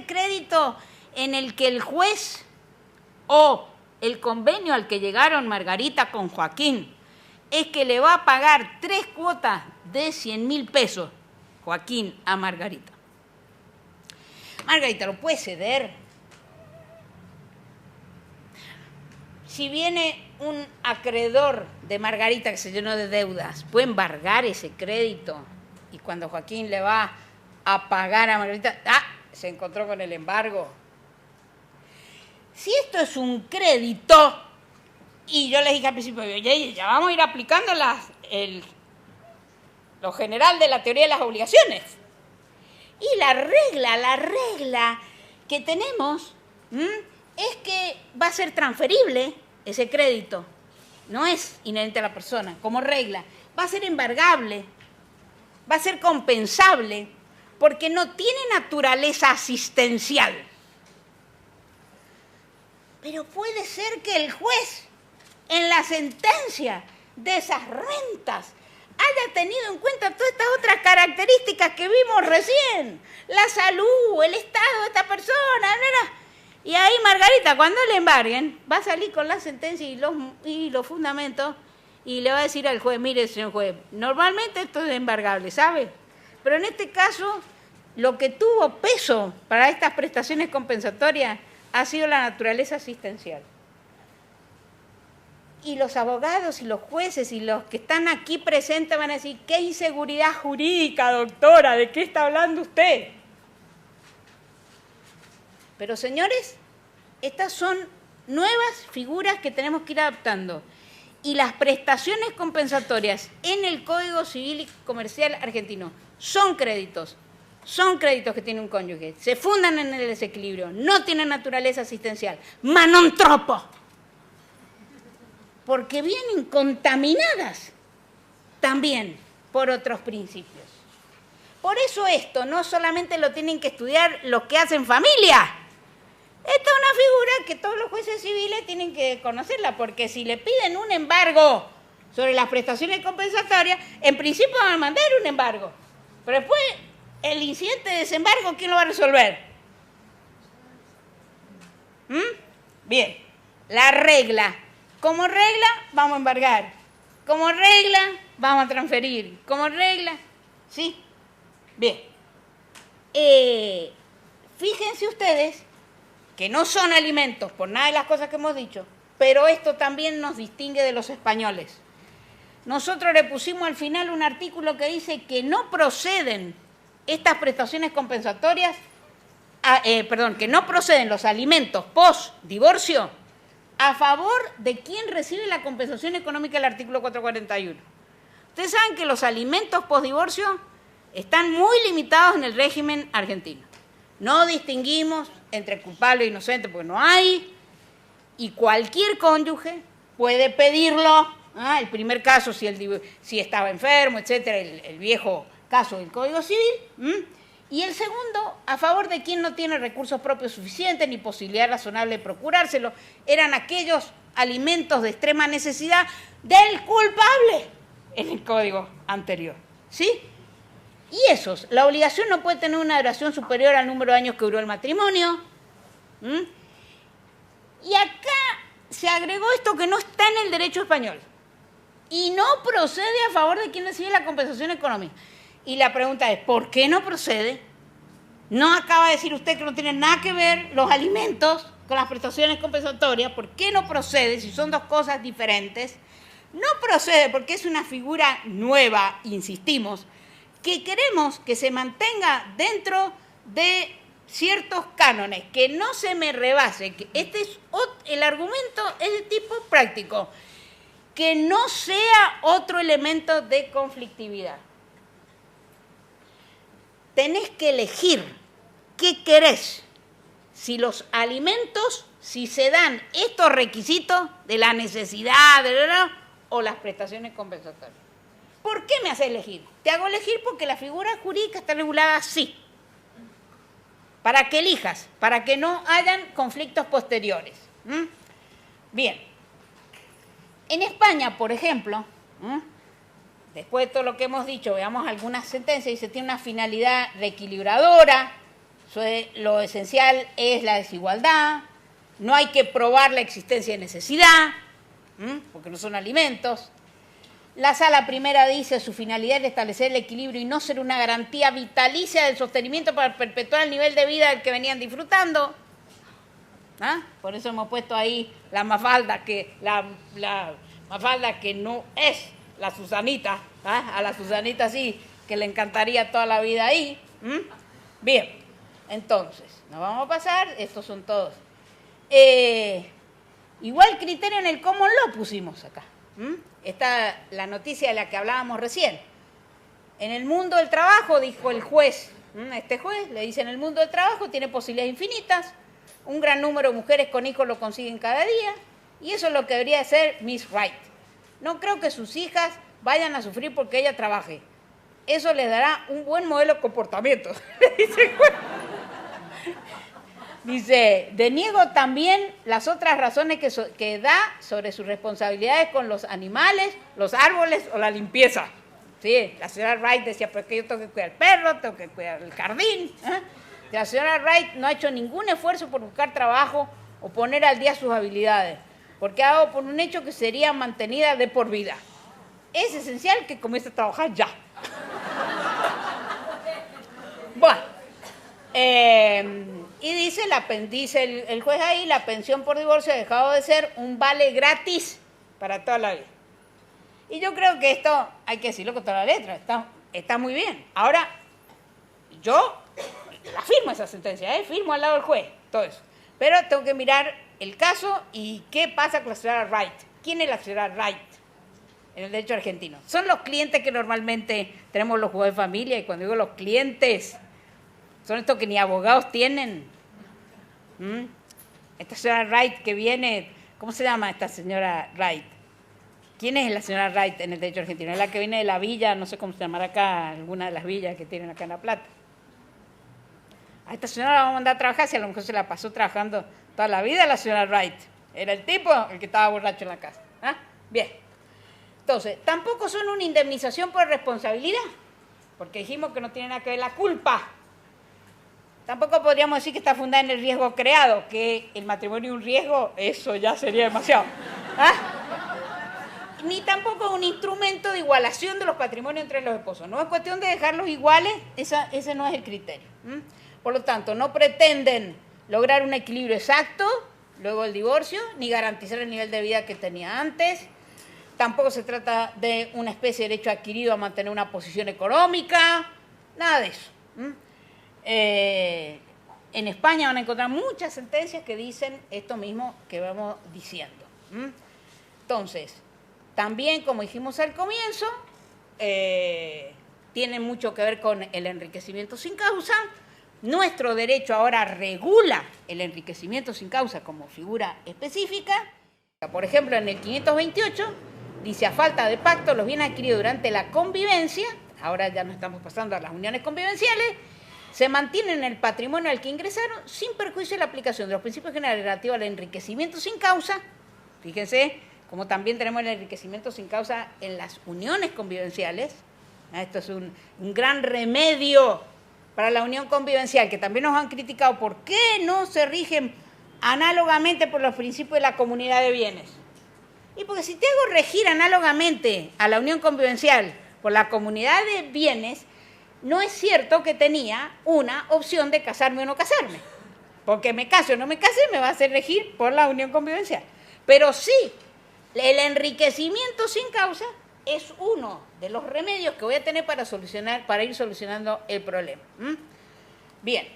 Speaker 4: crédito en el que el juez o el convenio al que llegaron Margarita con Joaquín es que le va a pagar 3 cuotas de 100.000 pesos, Joaquín, a Margarita. Margarita lo puede ceder. Si viene un acreedor de Margarita que se llenó de deudas, puede embargar ese crédito. Y cuando Joaquín le va a pagar a Margarita, se encontró con el embargo. Si esto es un crédito, y yo les dije al principio, ya vamos a ir aplicando lo general de la teoría de las obligaciones. Y la regla que tenemos es que va a ser transferible ese crédito. No es inherente a la persona, como regla. Va a ser embargable, va a ser compensable, porque no tiene naturaleza asistencial. Pero puede ser que el juez, en la sentencia de esas rentas, haya tenido en cuenta todas estas otras características que vimos recién. La salud, el estado de esta persona, y ahí Margarita, cuando le embarguen, va a salir con la sentencia y los fundamentos y le va a decir al juez, mire, señor juez, normalmente esto es embargable, ¿sabe? Pero en este caso, lo que tuvo peso para estas prestaciones compensatorias ha sido la naturaleza asistencial. Y los abogados y los jueces y los que están aquí presentes van a decir, ¿qué inseguridad jurídica, doctora? ¿De qué está hablando usted? Pero, señores, estas son nuevas figuras que tenemos que ir adaptando. Y las prestaciones compensatorias en el Código Civil y Comercial argentino son créditos que tiene un cónyuge, se fundan en el desequilibrio, no tienen naturaleza asistencial, ma non troppo, porque vienen contaminadas también por otros principios. Por eso esto no solamente lo tienen que estudiar los que hacen familia. Esta es una figura que todos los jueces civiles tienen que conocerla, porque si le piden un embargo sobre las prestaciones compensatorias, en principio van a mandar un embargo, pero después el incidente de desembargo, ¿quién lo va a resolver? Bien, la regla. Como regla, vamos a embargar. Como regla, vamos a transferir. Como regla, ¿sí? Bien. Fíjense ustedes que no son alimentos por nada de las cosas que hemos dicho, pero esto también nos distingue de los españoles. Nosotros le pusimos al final un artículo que dice que no proceden estas prestaciones compensatorias, que no proceden los alimentos post-divorcio a favor de quien recibe la compensación económica del artículo 441. Ustedes saben que los alimentos post-divorcio están muy limitados en el régimen argentino. No distinguimos entre culpable e inocente porque no hay, y cualquier cónyuge puede pedirlo. El primer caso, si estaba enfermo, etcétera, el viejo caso del Código Civil. Y el segundo, a favor de quien no tiene recursos propios suficientes ni posibilidad razonable de procurárselo, eran aquellos alimentos de extrema necesidad del culpable en el código anterior. ¿Sí? Y esos, la obligación no puede tener una duración superior al número de años que duró el matrimonio. Y acá se agregó esto que no está en el derecho español. Y no procede a favor de quien recibe la compensación económica. Y la pregunta es, ¿por qué no procede? No acaba de decir usted que no tiene nada que ver los alimentos con las prestaciones compensatorias. ¿Por qué no procede si son dos cosas diferentes? No procede porque es una figura nueva, insistimos, que queremos que se mantenga dentro de ciertos cánones, que no se me rebase. El argumento es de tipo práctico, que no sea otro elemento de conflictividad. Tenés que elegir qué querés. Si los alimentos, si se dan estos requisitos de la necesidad, o las prestaciones compensatorias. ¿Por qué me hace elegir? Te hago elegir porque la figura jurídica está regulada así. Para que elijas, para que no hayan conflictos posteriores. Bien. En España, por ejemplo, después de todo lo que hemos dicho, veamos algunas sentencias, dice, tiene una finalidad reequilibradora, lo esencial es la desigualdad, no hay que probar la existencia de necesidad, porque no son alimentos. La Sala Primera dice, su finalidad es establecer el equilibrio y no ser una garantía vitalicia del sostenimiento para perpetuar el nivel de vida del que venían disfrutando. Por eso hemos puesto ahí la Mafalda, que Mafalda que no es la Susanita, a la Susanita sí, que le encantaría toda la vida ahí. Bien, entonces, nos vamos a pasar, estos son todos. Igual criterio en el common law pusimos acá. Esta la noticia de la que hablábamos recién. En el mundo del trabajo, dijo el juez, este juez le dice, en el mundo del trabajo tiene posibilidades infinitas, un gran número de mujeres con hijos lo consiguen cada día, y eso es lo que debería ser Miss Wright. No creo que sus hijas vayan a sufrir porque ella trabaje. Eso les dará un buen modelo de comportamiento. Dice, deniego también las otras razones que da sobre sus responsabilidades con los animales, los árboles o la limpieza. Sí, la señora Wright decía, porque yo tengo que cuidar el perro, tengo que cuidar el jardín. La señora Wright no ha hecho ningún esfuerzo por buscar trabajo o poner al día sus habilidades, porque ha dado por un hecho que sería mantenida de por vida. Es esencial que comience a trabajar ya. Bueno, y dice el juez ahí, la pensión por divorcio ha dejado de ser un vale gratis para toda la vida. Y yo creo que esto hay que decirlo con toda la letra, está muy bien. Ahora, yo la firmo esa sentencia, firmo al lado del juez, todo eso. Pero tengo que mirar el caso y qué pasa con la señora Wright. ¿Quién es la señora Wright en el derecho argentino? Son los clientes que normalmente tenemos los jueces de familia, y cuando digo los clientes, son estos que ni abogados tienen. Esta señora Wright que viene, ¿cómo se llama esta señora Wright? ¿Quién es la señora Wright en el derecho argentino? Es la que viene de la villa, no sé cómo se llamará acá, alguna de las villas que tienen acá en La Plata. A esta señora la vamos a mandar a trabajar, si a lo mejor se la pasó trabajando toda la vida la señora Wright. Era el tipo el que estaba borracho en la casa. Bien. Entonces, tampoco son una indemnización por responsabilidad, porque dijimos que no tiene nada que ver la culpa. Tampoco podríamos decir que está fundada en el riesgo creado, que el matrimonio es un riesgo, eso ya sería demasiado. Ni tampoco un instrumento de igualación de los patrimonios entre los esposos. No es cuestión de dejarlos iguales, ese no es el criterio. Por lo tanto, no pretenden lograr un equilibrio exacto luego del divorcio, ni garantizar el nivel de vida que tenía antes. Tampoco se trata de una especie de derecho adquirido a mantener una posición económica, nada de eso. En España van a encontrar muchas sentencias que dicen esto mismo que vamos diciendo. Entonces, también, como dijimos al comienzo, tiene mucho que ver con el enriquecimiento sin causa. Nuestro derecho ahora regula el enriquecimiento sin causa como figura específica. Por ejemplo, en el 528 dice, a falta de pacto, los bienes adquiridos durante la convivencia, ahora ya no estamos pasando a las uniones convivenciales, se mantienen en el patrimonio al que ingresaron sin perjuicio de la aplicación de los principios generales relativos al enriquecimiento sin causa. Fíjense, como también tenemos el enriquecimiento sin causa en las uniones convivenciales. Esto es un gran remedio para la unión convivencial, que también nos han criticado. ¿Por qué no se rigen análogamente por los principios de la comunidad de bienes? Y porque si te hago regir análogamente a la unión convivencial por la comunidad de bienes, no es cierto que tenía una opción de casarme o no casarme. Porque me case o no me case, me va a hacer regir por la unión convivencial. Pero sí, el enriquecimiento sin causa es uno de los remedios que voy a tener para ir solucionando el problema. Bien,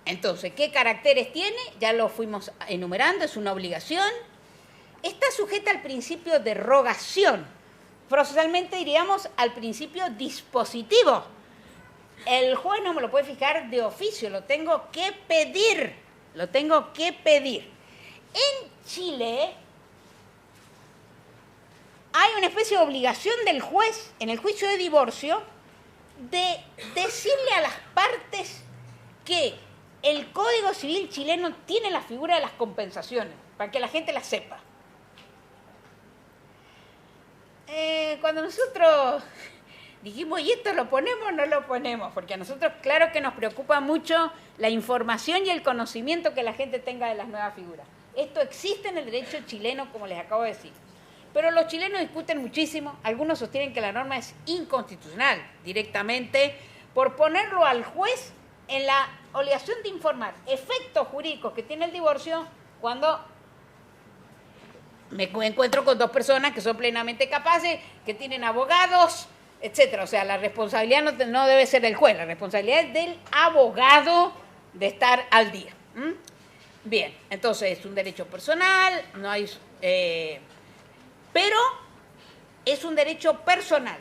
Speaker 4: entonces, ¿qué caracteres tiene? Ya lo fuimos enumerando, es una obligación. Está sujeta al principio de rogación. Procesalmente diríamos al principio dispositivo. El juez no me lo puede fijar de oficio, lo tengo que pedir. En Chile hay una especie de obligación del juez en el juicio de divorcio de decirle a las partes que el Código Civil chileno tiene la figura de las compensaciones, para que la gente la sepa. Cuando nosotros dijimos, ¿y esto lo ponemos o no lo ponemos? Porque a nosotros, claro que nos preocupa mucho la información y el conocimiento que la gente tenga de las nuevas figuras. Esto existe en el derecho chileno, como les acabo de decir. Pero los chilenos discuten muchísimo. Algunos sostienen que la norma es inconstitucional directamente por ponerlo al juez en la obligación de informar efectos jurídicos que tiene el divorcio cuando me encuentro con dos personas que son plenamente capaces, que tienen abogados, etcétera. O sea, la responsabilidad no debe ser del juez, la responsabilidad es del abogado de estar al día. Bien, entonces es un derecho personal, no hay, pero es un derecho personal.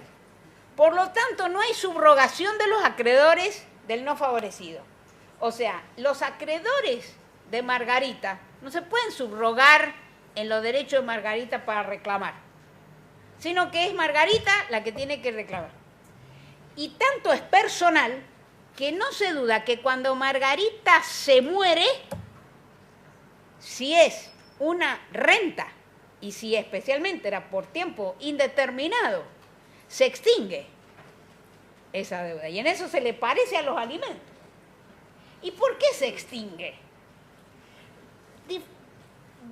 Speaker 4: Por lo tanto, no hay subrogación de los acreedores del no favorecido. O sea, los acreedores de Margarita no se pueden subrogar en los derechos de Margarita para reclamar, sino que es Margarita la que tiene que reclamar. Y tanto es personal que no se duda que cuando Margarita se muere, si es una renta y si especialmente era por tiempo indeterminado, se extingue esa deuda. Y en eso se le parece a los alimentos. ¿Y por qué se extingue?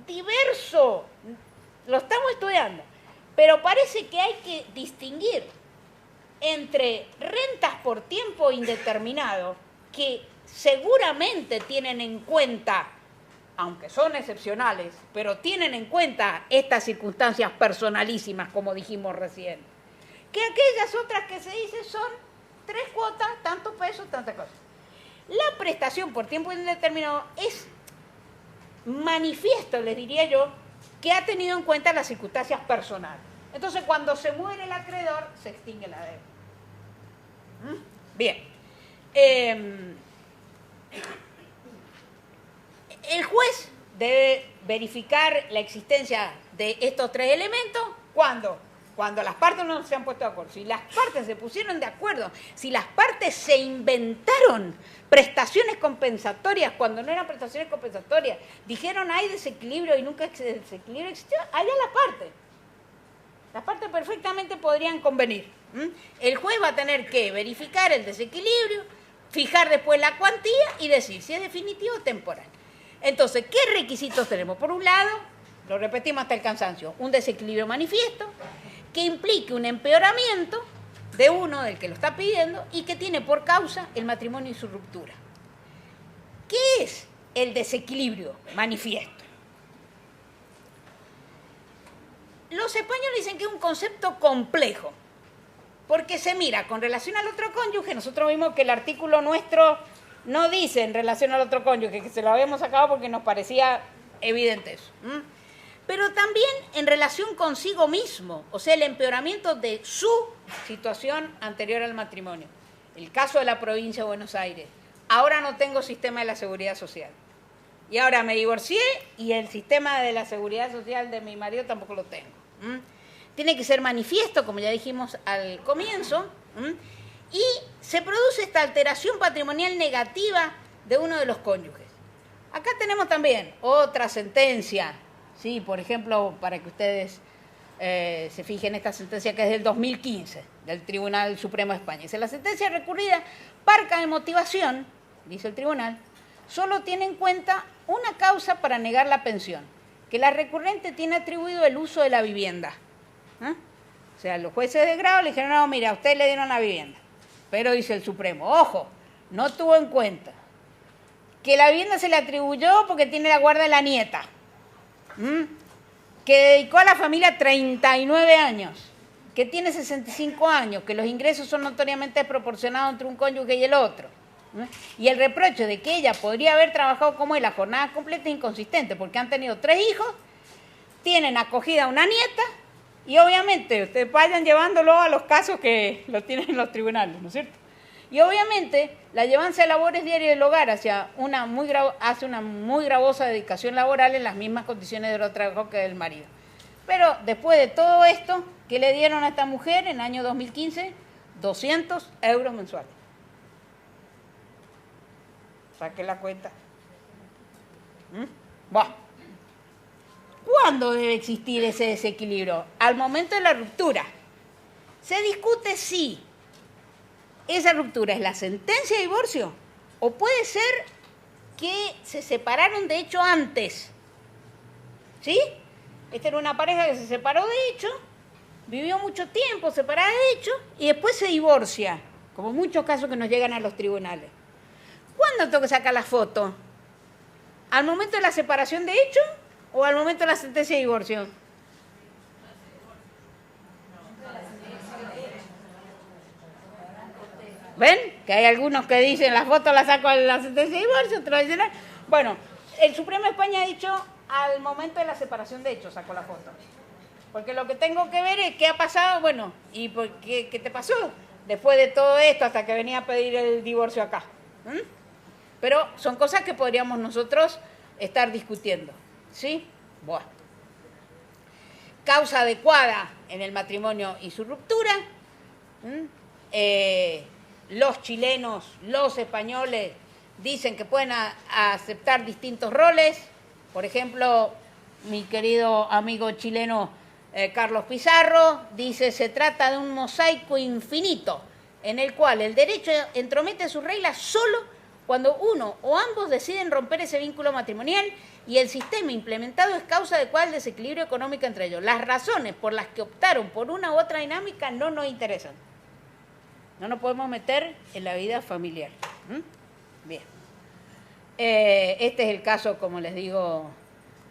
Speaker 4: Diverso, lo estamos estudiando, pero parece que hay que distinguir entre rentas por tiempo indeterminado, que seguramente tienen en cuenta, aunque son excepcionales, pero tienen en cuenta estas circunstancias personalísimas, como dijimos recién, que aquellas otras que se dicen son 3 cuotas, tantos pesos, tantas cosas. La prestación por tiempo indeterminado es manifiesto, les diría yo, que ha tenido en cuenta las circunstancias personales. Entonces, cuando se muere el acreedor, se extingue la deuda. Bien. El juez debe verificar la existencia de estos 3 elementos cuando las partes no se han puesto de acuerdo. Si las partes se pusieron de acuerdo, si las partes se inventaron prestaciones compensatorias cuando no eran prestaciones compensatorias, dijeron hay desequilibrio y nunca ese desequilibrio existió, allá las partes perfectamente podrían convenir. El juez va a tener que verificar el desequilibrio, fijar después la cuantía y decir si es definitivo o temporal. Entonces, ¿qué requisitos tenemos? Por un lado, lo repetimos hasta el cansancio, un desequilibrio manifiesto que implique un empeoramiento de uno, del que lo está pidiendo, y que tiene por causa el matrimonio y su ruptura. ¿Qué es el desequilibrio manifiesto? Los españoles dicen que es un concepto complejo, porque se mira con relación al otro cónyuge. Nosotros vimos que el artículo nuestro no dice en relación al otro cónyuge, que se lo habíamos sacado porque nos parecía evidente eso. Pero también en relación consigo mismo, o sea, el empeoramiento de su situación anterior al matrimonio. El caso de la provincia de Buenos Aires. Ahora no tengo sistema de la seguridad social. Y ahora me divorcié y el sistema de la seguridad social de mi marido tampoco lo tengo. Tiene que ser manifiesto, como ya dijimos al comienzo, y se produce esta alteración patrimonial negativa de uno de los cónyuges. Acá tenemos también otra sentencia. Sí, por ejemplo, para que ustedes se fijen, esta sentencia que es del 2015, del Tribunal Supremo de España. Dice, la sentencia recurrida, parca de motivación, dice el tribunal, solo tiene en cuenta una causa para negar la pensión, que la recurrente tiene atribuido el uso de la vivienda. O sea, los jueces de grado le dijeron, no, mira, a usted le dieron la vivienda. Pero dice el Supremo, ojo, no tuvo en cuenta que la vivienda se le atribuyó porque tiene la guarda de la nieta. Que dedicó a la familia 39 años, que tiene 65 años, que los ingresos son notoriamente desproporcionados entre un cónyuge y el otro. Y el reproche de que ella podría haber trabajado como él a jornada completa es inconsistente, porque han tenido 3 hijos, tienen acogida a una nieta, y obviamente ustedes vayan llevándolo a los casos que lo tienen en los tribunales, ¿no es cierto? Y obviamente la llevanza de labores diarias del hogar hacia una muy gravosa dedicación laboral en las mismas condiciones de los trabajos que del marido. Pero después de todo esto, ¿qué le dieron a esta mujer en el año 2015? 200 euros mensuales. Saque la cuenta. Bueno. ¿Cuándo debe existir ese desequilibrio? Al momento de la ruptura. Se discute si esa ruptura es la sentencia de divorcio o puede ser que se separaron de hecho antes. ¿Sí? Esta era una pareja que se separó de hecho, vivió mucho tiempo separada de hecho y después se divorcia, como muchos casos que nos llegan a los tribunales. ¿Cuándo tengo que sacar la foto? ¿Al momento de la separación de hecho o al momento de la sentencia de divorcio? ¿Ven? Que hay algunos que dicen la foto la saco en la sentencia de divorcio, otros dicen... Bueno, el Supremo de España ha dicho al momento de la separación de hecho saco la foto. Porque lo que tengo que ver es qué ha pasado, bueno, y por qué te pasó después de todo esto hasta que venía a pedir el divorcio acá. Pero son cosas que podríamos nosotros estar discutiendo. ¿Sí? Bueno. Causa adecuada en el matrimonio y su ruptura. Los chilenos, los españoles dicen que pueden aceptar distintos roles. Por ejemplo, mi querido amigo chileno Carlos Pizarro dice: se trata de un mosaico infinito en el cual el derecho entromete sus reglas solo cuando uno o ambos deciden romper ese vínculo matrimonial y el sistema implementado es causa adecuada del desequilibrio económico entre ellos. Las razones por las que optaron por una u otra dinámica no nos interesan. No nos podemos meter en la vida familiar. Bien. Este es el caso, como les digo,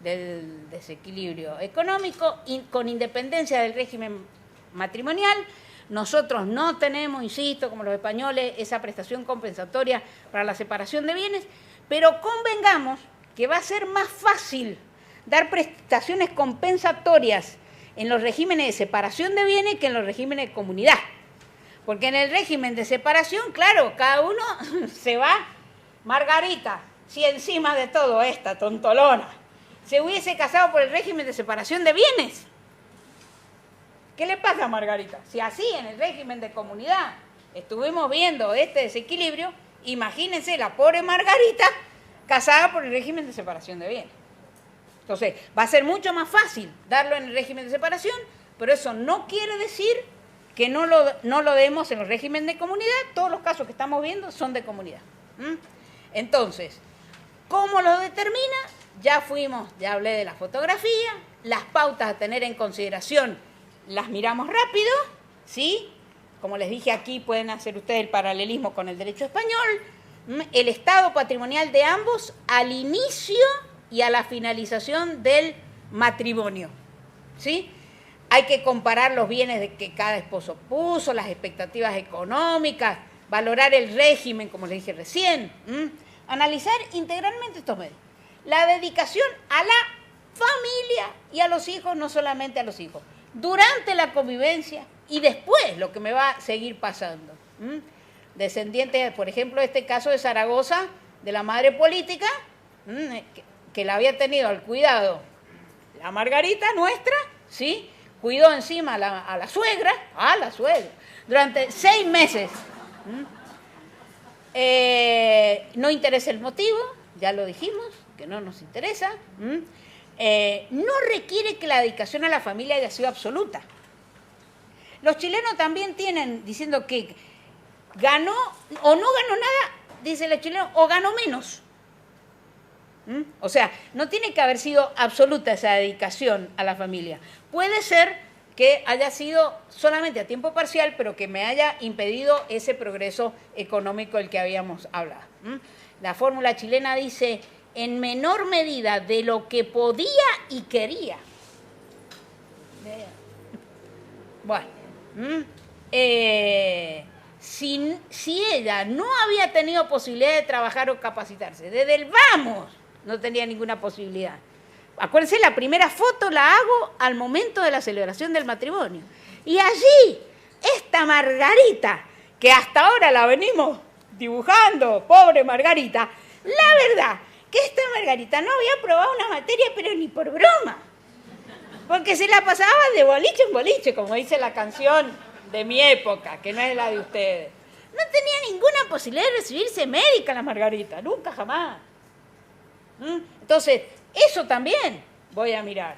Speaker 4: del desequilibrio económico con independencia del régimen matrimonial. Nosotros no tenemos, insisto, como los españoles, esa prestación compensatoria para la separación de bienes, pero convengamos que va a ser más fácil dar prestaciones compensatorias en los regímenes de separación de bienes que en los regímenes de comunidad. Porque en el régimen de separación, claro, cada uno se va. Margarita, si encima de todo esta tontolona se hubiese casado por el régimen de separación de bienes, ¿qué le pasa a Margarita? Si así en el régimen de comunidad estuvimos viendo este desequilibrio, imagínense la pobre Margarita casada por el régimen de separación de bienes. Entonces, va a ser mucho más fácil darlo en el régimen de separación, pero eso no quiere decir que no lo demos en el régimen de comunidad. Todos los casos que estamos viendo son de comunidad. Entonces, ¿cómo lo determina? Ya hablé de la fotografía, las pautas a tener en consideración las miramos rápido, ¿sí? Como les dije aquí, pueden hacer ustedes el paralelismo con el derecho español, el estado patrimonial de ambos al inicio y a la finalización del matrimonio, ¿sí? Hay que comparar los bienes que cada esposo puso, las expectativas económicas, valorar el régimen, como les dije recién, analizar integralmente estos medios. La dedicación a la familia y a los hijos, no solamente a los hijos, durante la convivencia y después lo que me va a seguir pasando. Descendientes, por ejemplo, este caso de Zaragoza, de la madre política, que la había tenido al cuidado la Margarita nuestra, ¿sí? Cuidó encima a la suegra, durante 6 meses. No interesa el motivo, ya lo dijimos, que no nos interesa. No requiere que la dedicación a la familia haya sido absoluta. Los chilenos también tienen, diciendo que ganó o no ganó nada, dice el chileno, o ganó menos. O sea, no tiene que haber sido absoluta esa dedicación a la familia. Puede ser que haya sido solamente a tiempo parcial, pero que me haya impedido ese progreso económico del que habíamos hablado. La fórmula chilena dice: en menor medida de lo que podía y quería. Bueno, si ella no había tenido posibilidad de trabajar o capacitarse, desde el vamos no tenía ninguna posibilidad. Acuérdense, la primera foto la hago al momento de la celebración del matrimonio. Y allí, esta Margarita, que hasta ahora la venimos dibujando, pobre Margarita, la verdad que esta Margarita no había probado una materia, pero ni por broma. Porque se la pasaba de boliche en boliche, como dice la canción de mi época, que no es la de ustedes. No tenía ninguna posibilidad de recibirse médica la Margarita, nunca jamás. Entonces, eso también voy a mirar.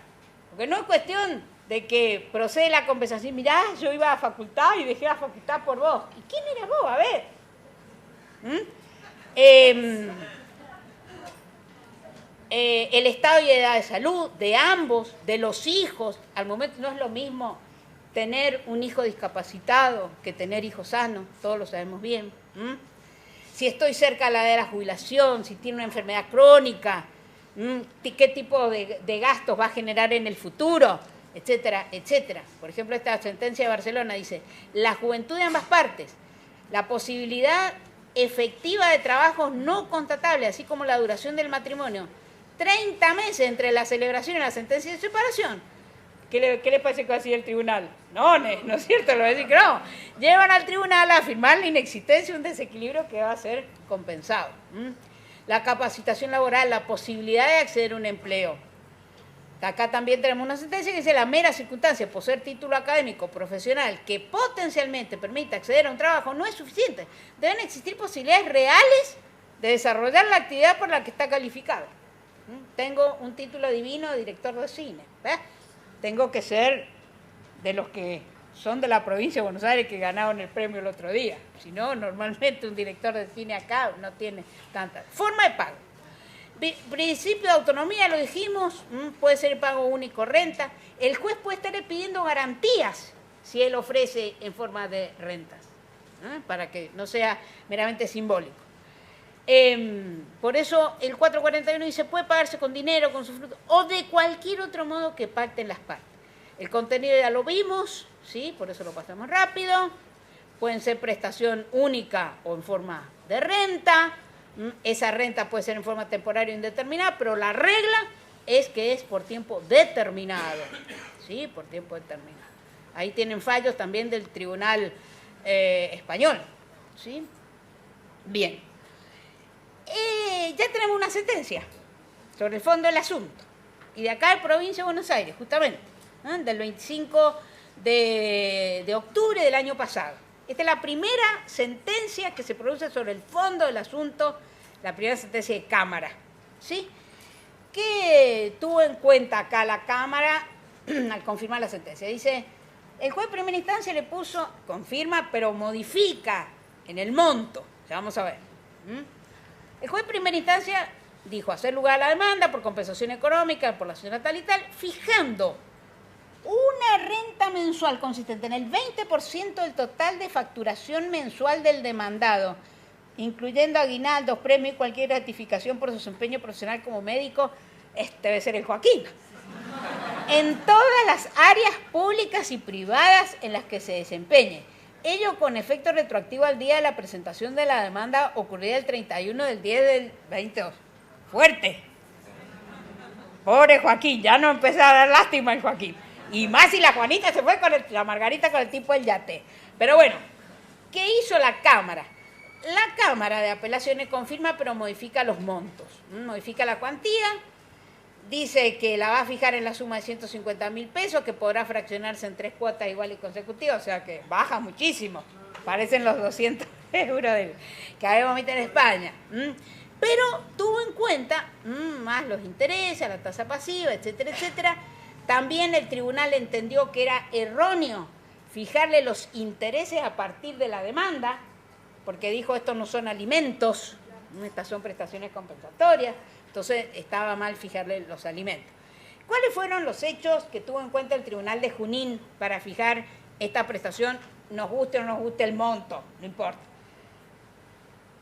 Speaker 4: Porque no es cuestión de que procede la compensación. Mirá, yo iba a facultad y dejé la facultad por vos. ¿Y quién era vos? A ver. El estado y edad de salud de ambos, de los hijos. Al momento no es lo mismo tener un hijo discapacitado que tener hijos sanos, todos lo sabemos bien. Si estoy cerca de la edad de la jubilación, si tiene una enfermedad crónica, qué tipo de gastos va a generar en el futuro, etcétera, etcétera. Por ejemplo, esta sentencia de Barcelona dice, la juventud de ambas partes, la posibilidad efectiva de trabajos no constatables, así como la duración del matrimonio, 30 meses entre la celebración y la sentencia de separación. ¿Qué le parece que va a decir el tribunal? No, no es cierto, lo va a decir que no. Llevan al tribunal a afirmar la inexistencia de un desequilibrio que va a ser compensado. La capacitación laboral, la posibilidad de acceder a un empleo. Acá también tenemos una sentencia que dice la mera circunstancia de poseer título académico profesional que potencialmente permita acceder a un trabajo no es suficiente. Deben existir posibilidades reales de desarrollar la actividad por la que está calificado. Tengo un título divino de director de cine. Tengo que ser de los que son de la provincia de Buenos Aires que ganaron el premio el otro día. Si no, normalmente un director de cine acá no tiene tanta. Forma de pago. Principio de autonomía, lo dijimos, puede ser el pago único renta. El juez puede estar pidiendo garantías si él ofrece en forma de rentas, para que no sea meramente simbólico. Por eso el 441 dice, puede pagarse con dinero, con su fruto, o de cualquier otro modo que pacten las partes. El contenido ya lo vimos, ¿sí? Por eso lo pasamos rápido. Pueden ser prestación única o en forma de renta. Esa renta puede ser en forma temporaria o indeterminada, pero la regla es que es por tiempo determinado, ¿sí? Por tiempo determinado. Ahí tienen fallos también del Tribunal Español, ¿sí? Bien. Ya tenemos una sentencia sobre el fondo del asunto. Y de acá de Provincia de Buenos Aires, justamente, del 25 de octubre del año pasado. Esta es la primera sentencia que se produce sobre el fondo del asunto, la primera sentencia de Cámara, ¿sí? ¿Qué tuvo en cuenta acá la Cámara al confirmar la sentencia? Dice, el juez de primera instancia le puso, confirma, pero modifica en el monto. Ya vamos a ver. El juez de primera instancia dijo hacer lugar a la demanda por compensación económica por la señora tal y tal, fijando una renta mensual consistente en el 20% del total de facturación mensual del demandado, incluyendo aguinaldos, premios y cualquier gratificación por su desempeño profesional como médico, debe ser el Joaquín, en todas las áreas públicas y privadas en las que se desempeñe. Ello con efecto retroactivo al día de la presentación de la demanda ocurrida el 31 del 10 del 22. Fuerte. Pobre Joaquín, ya no empezó a dar lástima el Joaquín. Y más si la Juanita se fue con la Margarita con el tipo del yate. Pero bueno, ¿qué hizo la Cámara? La Cámara de Apelaciones confirma pero modifica los montos. Modifica la cuantía. Dice que la va a fijar en la suma de 150.000 pesos, que podrá fraccionarse en 3 cuotas iguales y consecutivas, o sea que baja muchísimo. Parecen los 200 euros que habíamos visto en España. Pero tuvo en cuenta más los intereses, la tasa pasiva, etcétera, etcétera. También el tribunal entendió que era erróneo fijarle los intereses a partir de la demanda, porque dijo estos no son alimentos, estas son prestaciones compensatorias. Entonces estaba mal fijarle los alimentos. ¿Cuáles fueron los hechos que tuvo en cuenta el Tribunal de Junín para fijar esta prestación? Nos guste o no nos guste el monto, no importa.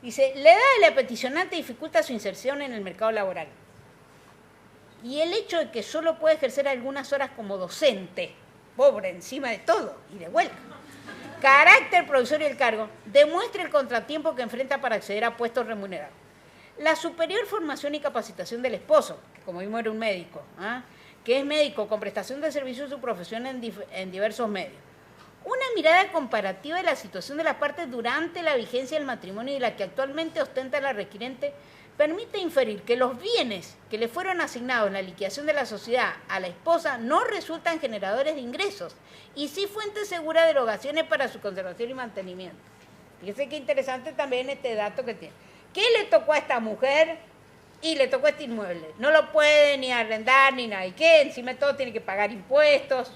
Speaker 4: Dice, la edad de la peticionante dificulta su inserción en el mercado laboral. Y el hecho de que solo puede ejercer algunas horas como docente, pobre encima de todo y de vuelta. Carácter provisorio del cargo, demuestra el contratiempo que enfrenta para acceder a puestos remunerados. La superior formación y capacitación del esposo, que como vimos era un médico, que es médico con prestación de servicio de su profesión en diversos medios. Una mirada comparativa de la situación de las partes durante la vigencia del matrimonio y la que actualmente ostenta la requirente permite inferir que los bienes que le fueron asignados en la liquidación de la sociedad a la esposa no resultan generadores de ingresos y sí fuentes seguras de erogaciones para su conservación y mantenimiento. Fíjense qué interesante también este dato que tiene. ¿Qué le tocó a esta mujer y le tocó este inmueble. No lo puede ni arrendar ni nada. ¿Y qué? Encima de todo tiene que pagar impuestos.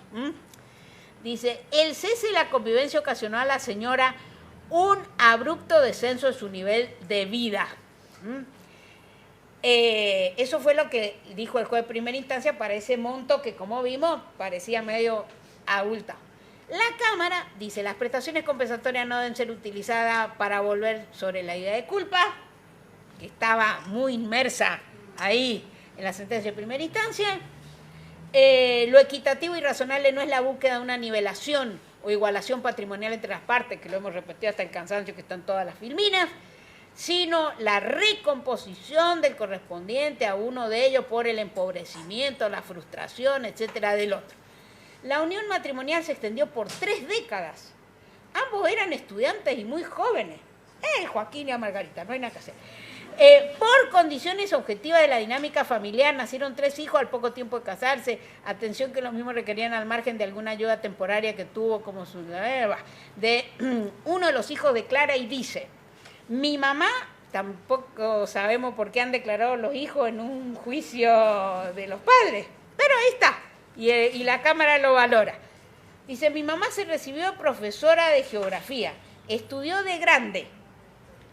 Speaker 4: Dice, el cese de la convivencia ocasionó a la señora un abrupto descenso de su nivel de vida. Eso fue lo que dijo el juez de primera instancia para ese monto que, como vimos, parecía medio abultado. La Cámara dice, las prestaciones compensatorias no deben ser utilizadas para volver sobre la idea de culpa, que estaba muy inmersa ahí en la sentencia de primera instancia. Lo equitativo y razonable no es la búsqueda de una nivelación o igualación patrimonial entre las partes, que lo hemos repetido hasta el cansancio, que están todas las filminas, sino la recomposición del correspondiente a uno de ellos por el empobrecimiento, la frustración, etcétera, del otro. La unión matrimonial se extendió por 3 décadas. Ambos eran estudiantes y muy jóvenes. Joaquín y Margarita, no hay nada que hacer. Por condiciones objetivas de la dinámica familiar, nacieron 3 hijos al poco tiempo de casarse. Atención que los mismos requerían al margen de alguna ayuda temporaria que tuvo como su... uno de los hijos declara y dice, mi mamá, tampoco sabemos por qué han declarado los hijos en un juicio de los padres, pero ahí está, y la Cámara lo valora. Dice, mi mamá se recibió de profesora de geografía, estudió de grande.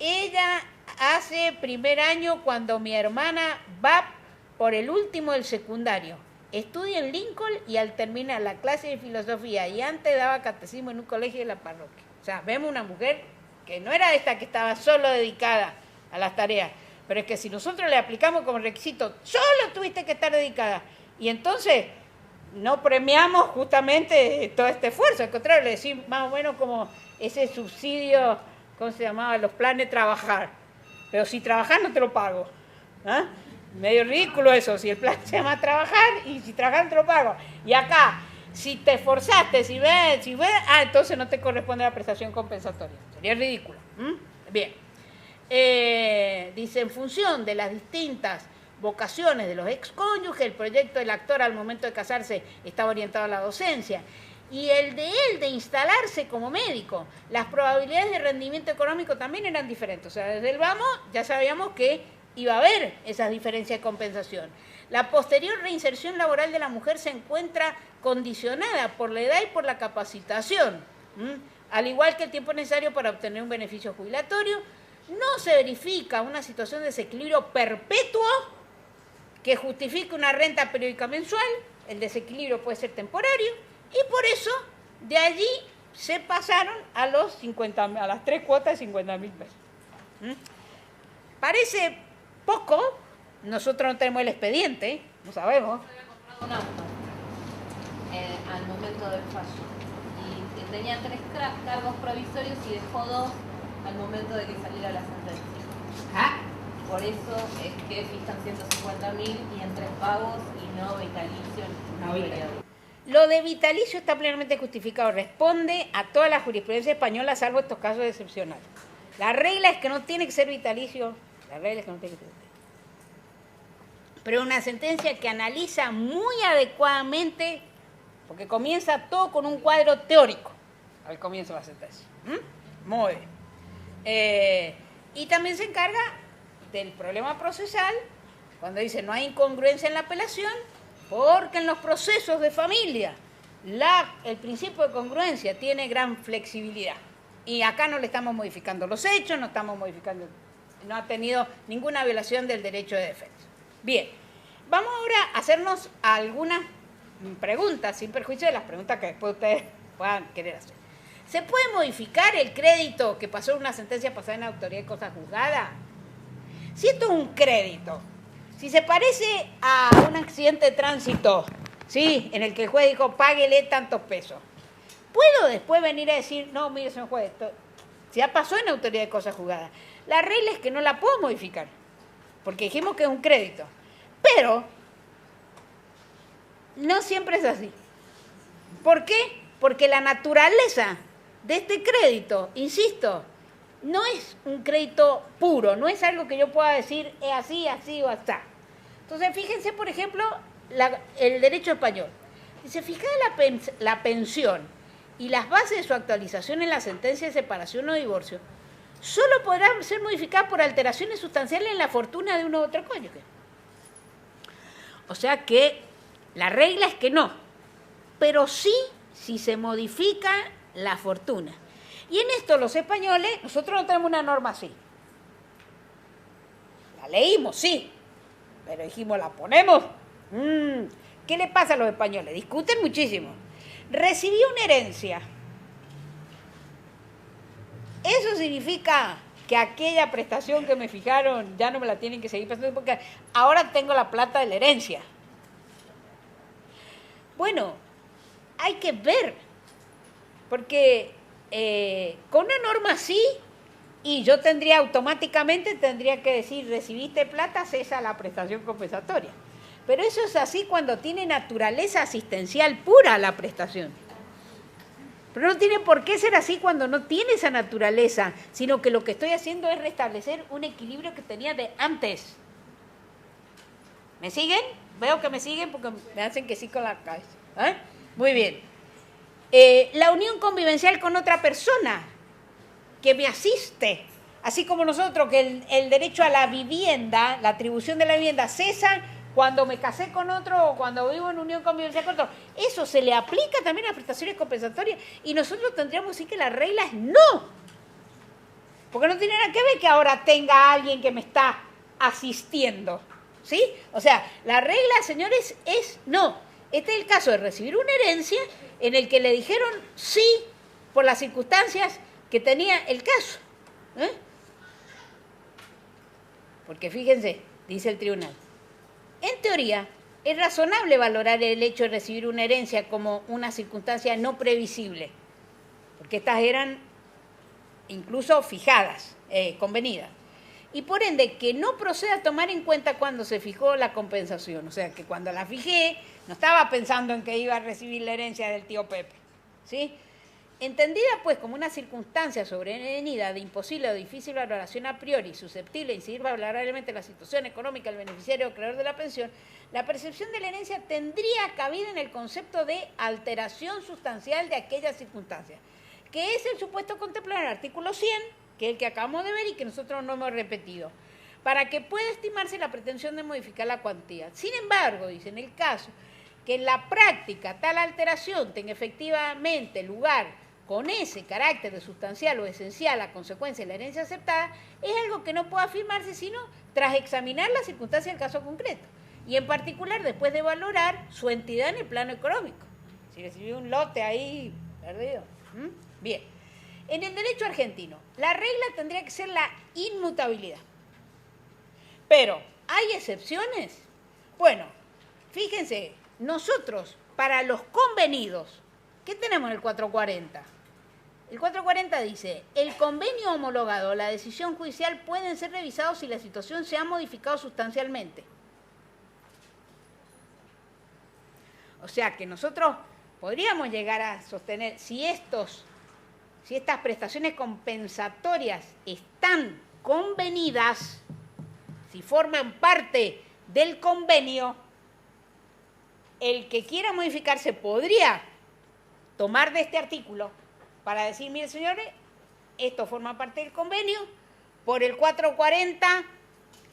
Speaker 4: Ella hace primer año cuando mi hermana va por el último del secundario. Estudia en Lincoln y al terminar la clase de filosofía y antes daba catecismo en un colegio de la parroquia. O sea, vemos una mujer que no era esta que estaba solo dedicada a las tareas, pero es que si nosotros le aplicamos como requisito, solo tuviste que estar dedicada, y entonces no premiamos justamente todo este esfuerzo, al contrario, le decimos más o menos como ese subsidio, ¿cómo se llamaba? Los planes de trabajar, pero si trabajas no te lo pago. ¿Ah? Medio ridículo eso, si el plan se llama trabajar y si trabajas no te lo pago. Y acá, si te esforzaste, si ves, entonces no te corresponde la prestación compensatoria. Sería ridículo. Bien. Dice, en función de las distintas vocaciones de los excónyuges, el proyecto del actor al momento de casarse estaba orientado a la docencia. Y el de él de instalarse como médico, las probabilidades de rendimiento económico también eran diferentes. O sea, desde el vamos ya sabíamos que iba a haber esas diferencias de compensación. La posterior reinserción laboral de la mujer se encuentra condicionada por la edad y por la capacitación. Al igual que el tiempo necesario para obtener un beneficio jubilatorio, no se verifica una situación de desequilibrio perpetuo que justifique una renta periódica mensual. El desequilibrio puede ser temporario y por eso de allí se pasaron a las 3 cuotas de 50.000 pesos. Parece poco, nosotros no tenemos el expediente, no sabemos.
Speaker 5: Un auto al momento del fallo y tenía 3 cargos provisorios y dejó 2 al momento de que saliera la sentencia. Por eso es que fijan 150.000 y en 3 pagos y no vitalicio. No vitalicio.
Speaker 4: Lo de vitalicio está plenamente justificado, responde a toda la jurisprudencia española salvo estos casos excepcionales. La regla es que no tiene que ser vitalicio, pero una sentencia que analiza muy adecuadamente, porque comienza todo con un cuadro teórico al comienzo de la sentencia. Muy bien. Y también se encarga del problema procesal, cuando dice no hay incongruencia en la apelación, porque en los procesos de familia el principio de congruencia tiene gran flexibilidad. Y acá no le estamos modificando los hechos, no ha tenido ninguna violación del derecho de defensa. Bien, vamos ahora a hacernos algunas preguntas, sin perjuicio de las preguntas que después ustedes puedan querer hacer. ¿Se puede modificar el crédito que pasó en una sentencia pasada en la autoridad de cosa juzgada? Si esto es un crédito, si se parece a un accidente de tránsito, ¿sí?, en el que el juez dijo, páguele tantos pesos, ¿puedo después venir a decir, no, mire, señor juez, esto ya pasó en la autoridad de cosa juzgada? La regla es que no la puedo modificar, porque dijimos que es un crédito. Pero no siempre es así. ¿Por qué? Porque la naturaleza de este crédito, insisto, no es un crédito puro, no es algo que yo pueda decir es así, así o así. Entonces, fíjense, por ejemplo, el derecho español. Dice, fijada la pensión y las bases de su actualización en la sentencia de separación o divorcio, solo podrá ser modificada por alteraciones sustanciales en la fortuna de uno u otro cónyuge. O sea que la regla es que no, pero sí si se modifica la fortuna. Y en esto los españoles, nosotros no tenemos una norma así. La leímos, sí, pero dijimos, ¿la ponemos? ¿Qué le pasa a los españoles? Discuten muchísimo. Recibí una herencia. Eso significa que aquella prestación que me fijaron ya no me la tienen que seguir prestando porque ahora tengo la plata de la herencia. Bueno, hay que ver, porque con una norma así, y yo automáticamente tendría que decir, recibiste plata, cesa la prestación compensatoria. Pero eso es así cuando tiene naturaleza asistencial pura la prestación. Pero no tiene por qué ser así cuando no tiene esa naturaleza, sino que lo que estoy haciendo es restablecer un equilibrio que tenía de antes. ¿Me siguen? Veo que me siguen porque me hacen que sí con la cabeza. ¿Eh? Muy bien. La unión convivencial con otra persona que me asiste, así como nosotros, que el derecho a la vivienda, la atribución de la vivienda cesa cuando me casé con otro o cuando vivo en unión convivencial con otro. Eso se le aplica también a las prestaciones compensatorias y nosotros tendríamos que decir que la regla es no. Porque no tiene nada que ver que ahora tenga alguien que me está asistiendo. ¿Sí? O sea, la regla, señores, es no. Este es el caso de recibir una herencia en el que le dijeron sí por las circunstancias que tenía el caso. ¿Eh? Porque fíjense, dice el tribunal, en teoría es razonable valorar el hecho de recibir una herencia como una circunstancia no previsible, porque estas eran incluso fijadas, convenidas. Y por ende, que no proceda a tomar en cuenta cuando se fijó la compensación. O sea, que cuando la fijé, no estaba pensando en que iba a recibir la herencia del tío Pepe. ¿Sí? Entendida, pues, como una circunstancia sobrevenida de imposible o difícil valoración a priori, susceptible de incidir favorablemente en la situación económica del beneficiario o creador de la pensión, la percepción de la herencia tendría cabida en el concepto de alteración sustancial de aquella circunstancia, que es el supuesto contemplado en el artículo 100, que es el que acabamos de ver y que nosotros no hemos repetido, para que pueda estimarse la pretensión de modificar la cuantía. Sin embargo, dice, en el caso que en la práctica tal alteración tenga efectivamente lugar con ese carácter de sustancial o esencial a consecuencia de la herencia aceptada, es algo que no puede afirmarse sino tras examinar las circunstancias del caso concreto, y en particular después de valorar su entidad en el plano económico. Si recibió un lote ahí perdido. Bien. En el derecho argentino, la regla tendría que ser la inmutabilidad. Pero, ¿hay excepciones? Bueno, fíjense, nosotros, para los convenidos, ¿qué tenemos en el 440? El 440 dice, el convenio homologado o la decisión judicial pueden ser revisados si la situación se ha modificado sustancialmente. O sea que nosotros podríamos llegar a sostener, si estas prestaciones compensatorias están convenidas, si forman parte del convenio, el que quiera modificarse podría tomar de este artículo para decir, mire señores, esto forma parte del convenio, por el 440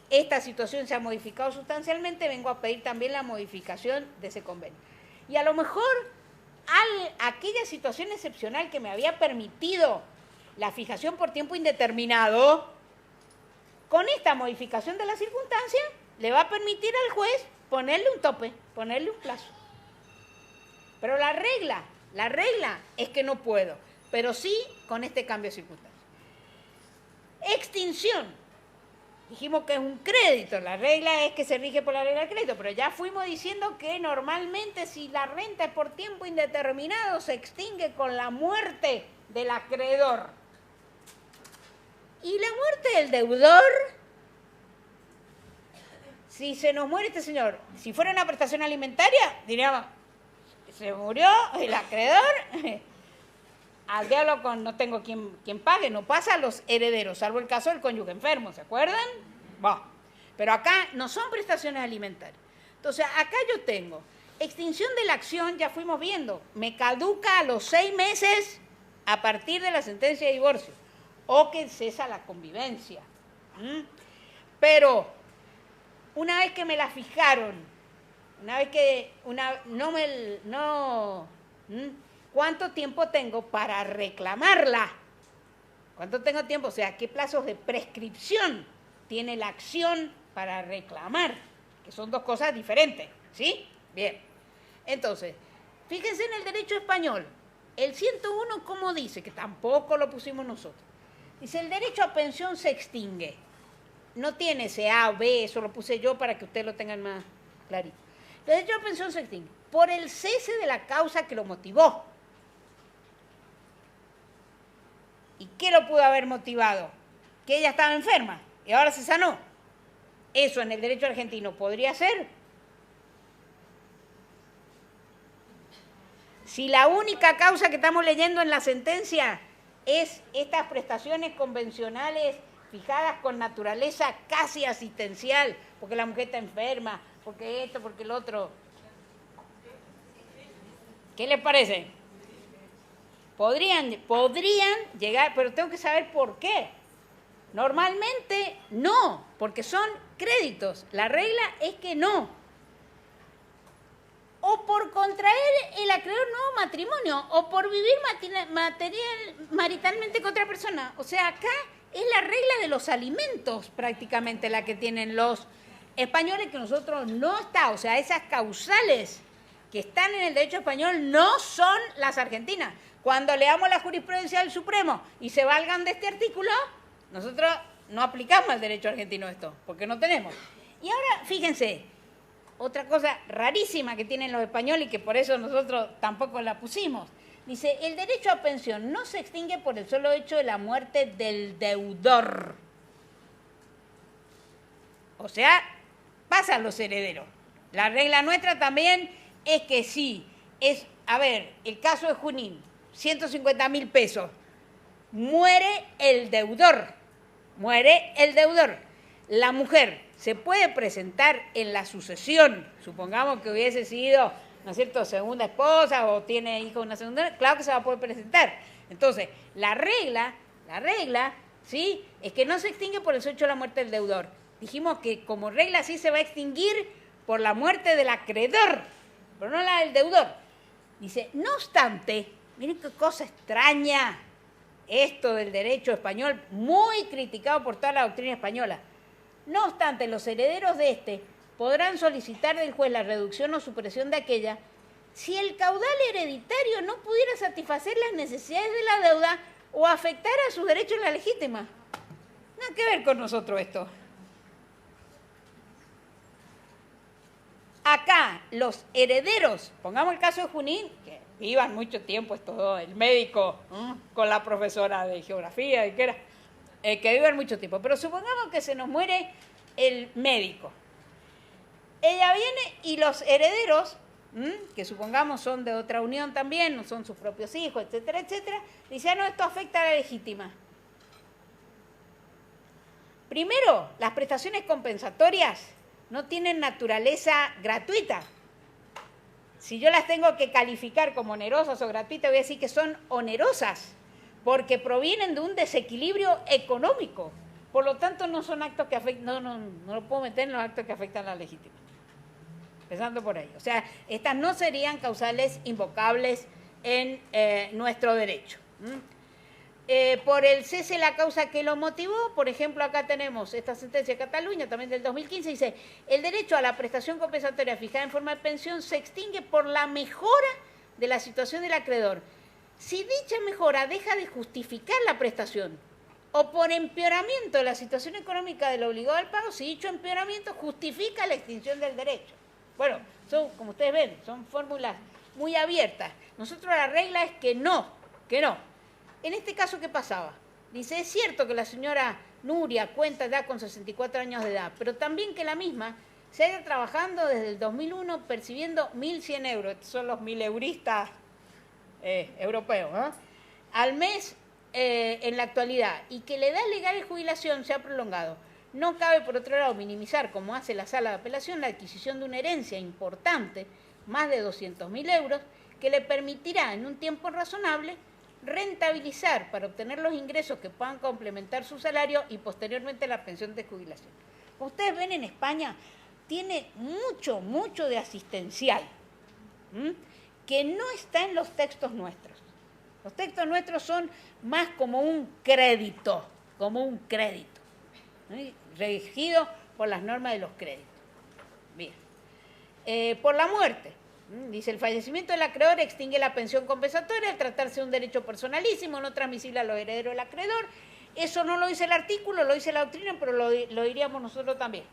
Speaker 4: esta situación se ha modificado sustancialmente, vengo a pedir también la modificación de ese convenio. Y a lo mejor aquella situación excepcional que me había permitido la fijación por tiempo indeterminado, con esta modificación de la circunstancia, le va a permitir al juez ponerle un tope, ponerle un plazo. Pero la regla es que no puedo, pero sí con este cambio de circunstancia. Extinción. Dijimos que es un crédito, la regla es que se rige por la regla del crédito, pero ya fuimos diciendo que normalmente si la renta es por tiempo indeterminado se extingue con la muerte del acreedor. Y la muerte del deudor, si se nos muere este señor, si fuera una prestación alimentaria, diríamos, se murió el acreedor, al diablo con no tengo quien pague, no pasa a los herederos, salvo el caso del cónyuge enfermo, ¿se acuerdan? Bah. Pero acá no son prestaciones alimentarias. Entonces, acá yo tengo extinción de la acción, ya fuimos viendo, me caduca a los 6 meses a partir de la sentencia de divorcio. o que cesa la convivencia. Pero una vez que me la fijaron, una vez que ¿cuánto tiempo tengo para reclamarla? ¿Cuánto tengo tiempo? O sea, ¿qué plazos de prescripción tiene la acción para reclamar? Que son dos cosas diferentes, ¿sí? Bien. Entonces, fíjense en el derecho español. El 101, ¿cómo dice? Que tampoco lo pusimos nosotros. Dice, el derecho a pensión se extingue. No tiene ese A o B, eso lo puse yo para que ustedes lo tengan más clarito. El derecho a pensión se extingue por el cese de la causa que lo motivó. ¿Y qué lo pudo haber motivado? Que ella estaba enferma y ahora se sanó. ¿Eso en el derecho argentino podría ser? Si la única causa que estamos leyendo en la sentencia es estas prestaciones convencionales fijadas con naturaleza casi asistencial, porque la mujer está enferma, porque esto, porque el otro. ¿Qué les parece? Podrían llegar, pero tengo que saber por qué. Normalmente no, porque son créditos. La regla es que no. O por contraer el acreedor nuevo matrimonio, o por vivir maritalmente con otra persona. O sea, acá es la regla de los alimentos prácticamente la que tienen los españoles, que nosotros no está. O sea, esas causales que están en el derecho español no son las argentinas. Cuando leamos la jurisprudencia del Supremo y se valgan de este artículo, nosotros no aplicamos al derecho argentino esto, porque no tenemos. Y ahora, fíjense, otra cosa rarísima que tienen los españoles y que por eso nosotros tampoco la pusimos. Dice, el derecho a pensión no se extingue por el solo hecho de la muerte del deudor. O sea, pasan los herederos. La regla nuestra también es que sí, a ver, el caso de Junín, 150.000 pesos, muere el deudor, La mujer se puede presentar en la sucesión, supongamos que hubiese sido, ¿no es cierto?, segunda esposa o tiene hijo de una segunda, claro que se va a poder presentar. Entonces, la regla, ¿sí?, es que no se extingue por el hecho de la muerte del deudor. Dijimos que como regla sí se va a extinguir por la muerte del acreedor, pero no la del deudor. Dice, no obstante, miren qué cosa extraña esto del derecho español, muy criticado por toda la doctrina española. No obstante, los herederos de este podrán solicitar del juez la reducción o supresión de aquella si el caudal hereditario no pudiera satisfacer las necesidades de la deuda o afectar a sus derechos en la legítima. Nada que ver con nosotros esto. Acá, los herederos, pongamos el caso de Junín, que vivan mucho tiempo el médico con la profesora de geografía, que vivan mucho tiempo, pero supongamos que se nos muere el médico. Ella viene y los herederos, que supongamos son de otra unión también, no son sus propios hijos, etcétera, etcétera, dicen, no, esto afecta a la legítima. Primero, las prestaciones compensatorias no tienen naturaleza gratuita. Si yo las tengo que calificar como onerosas o gratuitas, voy a decir que son onerosas, porque provienen de un desequilibrio económico. Por lo tanto, no son actos que afectan, no lo puedo meter en los actos que afectan a la legítima. Empezando por ahí. O sea, estas no serían causales invocables en nuestro derecho. Por el cese de la causa que lo motivó, por ejemplo, acá tenemos esta sentencia de Cataluña, también del 2015, dice, el derecho a la prestación compensatoria fijada en forma de pensión se extingue por la mejora de la situación del acreedor. Si dicha mejora deja de justificar la prestación o por empeoramiento de la situación económica del obligado al pago, si dicho empeoramiento justifica la extinción del derecho. Bueno, son, como ustedes ven, son fórmulas muy abiertas. Nosotros la regla es que no. En este caso, ¿qué pasaba? Dice, es cierto que la señora Nuria cuenta ya con 64 años de edad, pero también que la misma se ha ido trabajando desde el 2001 percibiendo 1.100 euros, estos son los 1.000 euristas europeos, ¿no?, al mes en la actualidad, y que la edad legal de jubilación se ha prolongado. No cabe, por otro lado, minimizar, como hace la sala de apelación, la adquisición de una herencia importante, más de 200.000 euros, que le permitirá en un tiempo razonable rentabilizar para obtener los ingresos que puedan complementar su salario y posteriormente la pensión de jubilación. Como ustedes ven, en España tiene mucho de asistencial, que no está en los textos nuestros. Los textos nuestros son más como un crédito, regido por las normas de los créditos. Bien. Por la muerte. Dice, el fallecimiento del acreedor extingue la pensión compensatoria al tratarse de un derecho personalísimo, no transmisible a los herederos del acreedor. Eso no lo dice el artículo, lo dice la doctrina, pero lo diríamos nosotros también.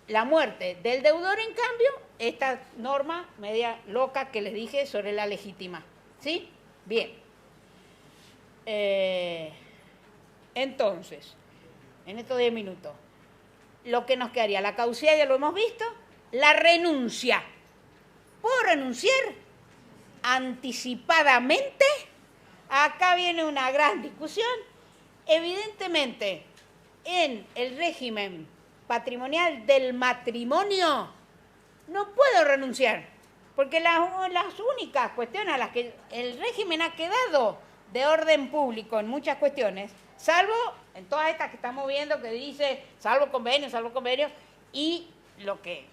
Speaker 4: La muerte del deudor, en cambio, esta norma media loca que les dije sobre la legítima. ¿Sí? Bien. Entonces, en estos 10 minutos, lo que nos quedaría, la caducidad ya lo hemos visto, la renuncia. ¿Puedo renunciar anticipadamente? Acá viene una gran discusión. Evidentemente, en el régimen patrimonial del matrimonio, no puedo renunciar, porque las únicas cuestiones a las que el régimen ha quedado de orden público en muchas cuestiones, salvo en todas estas que estamos viendo que dice salvo convenio, y lo que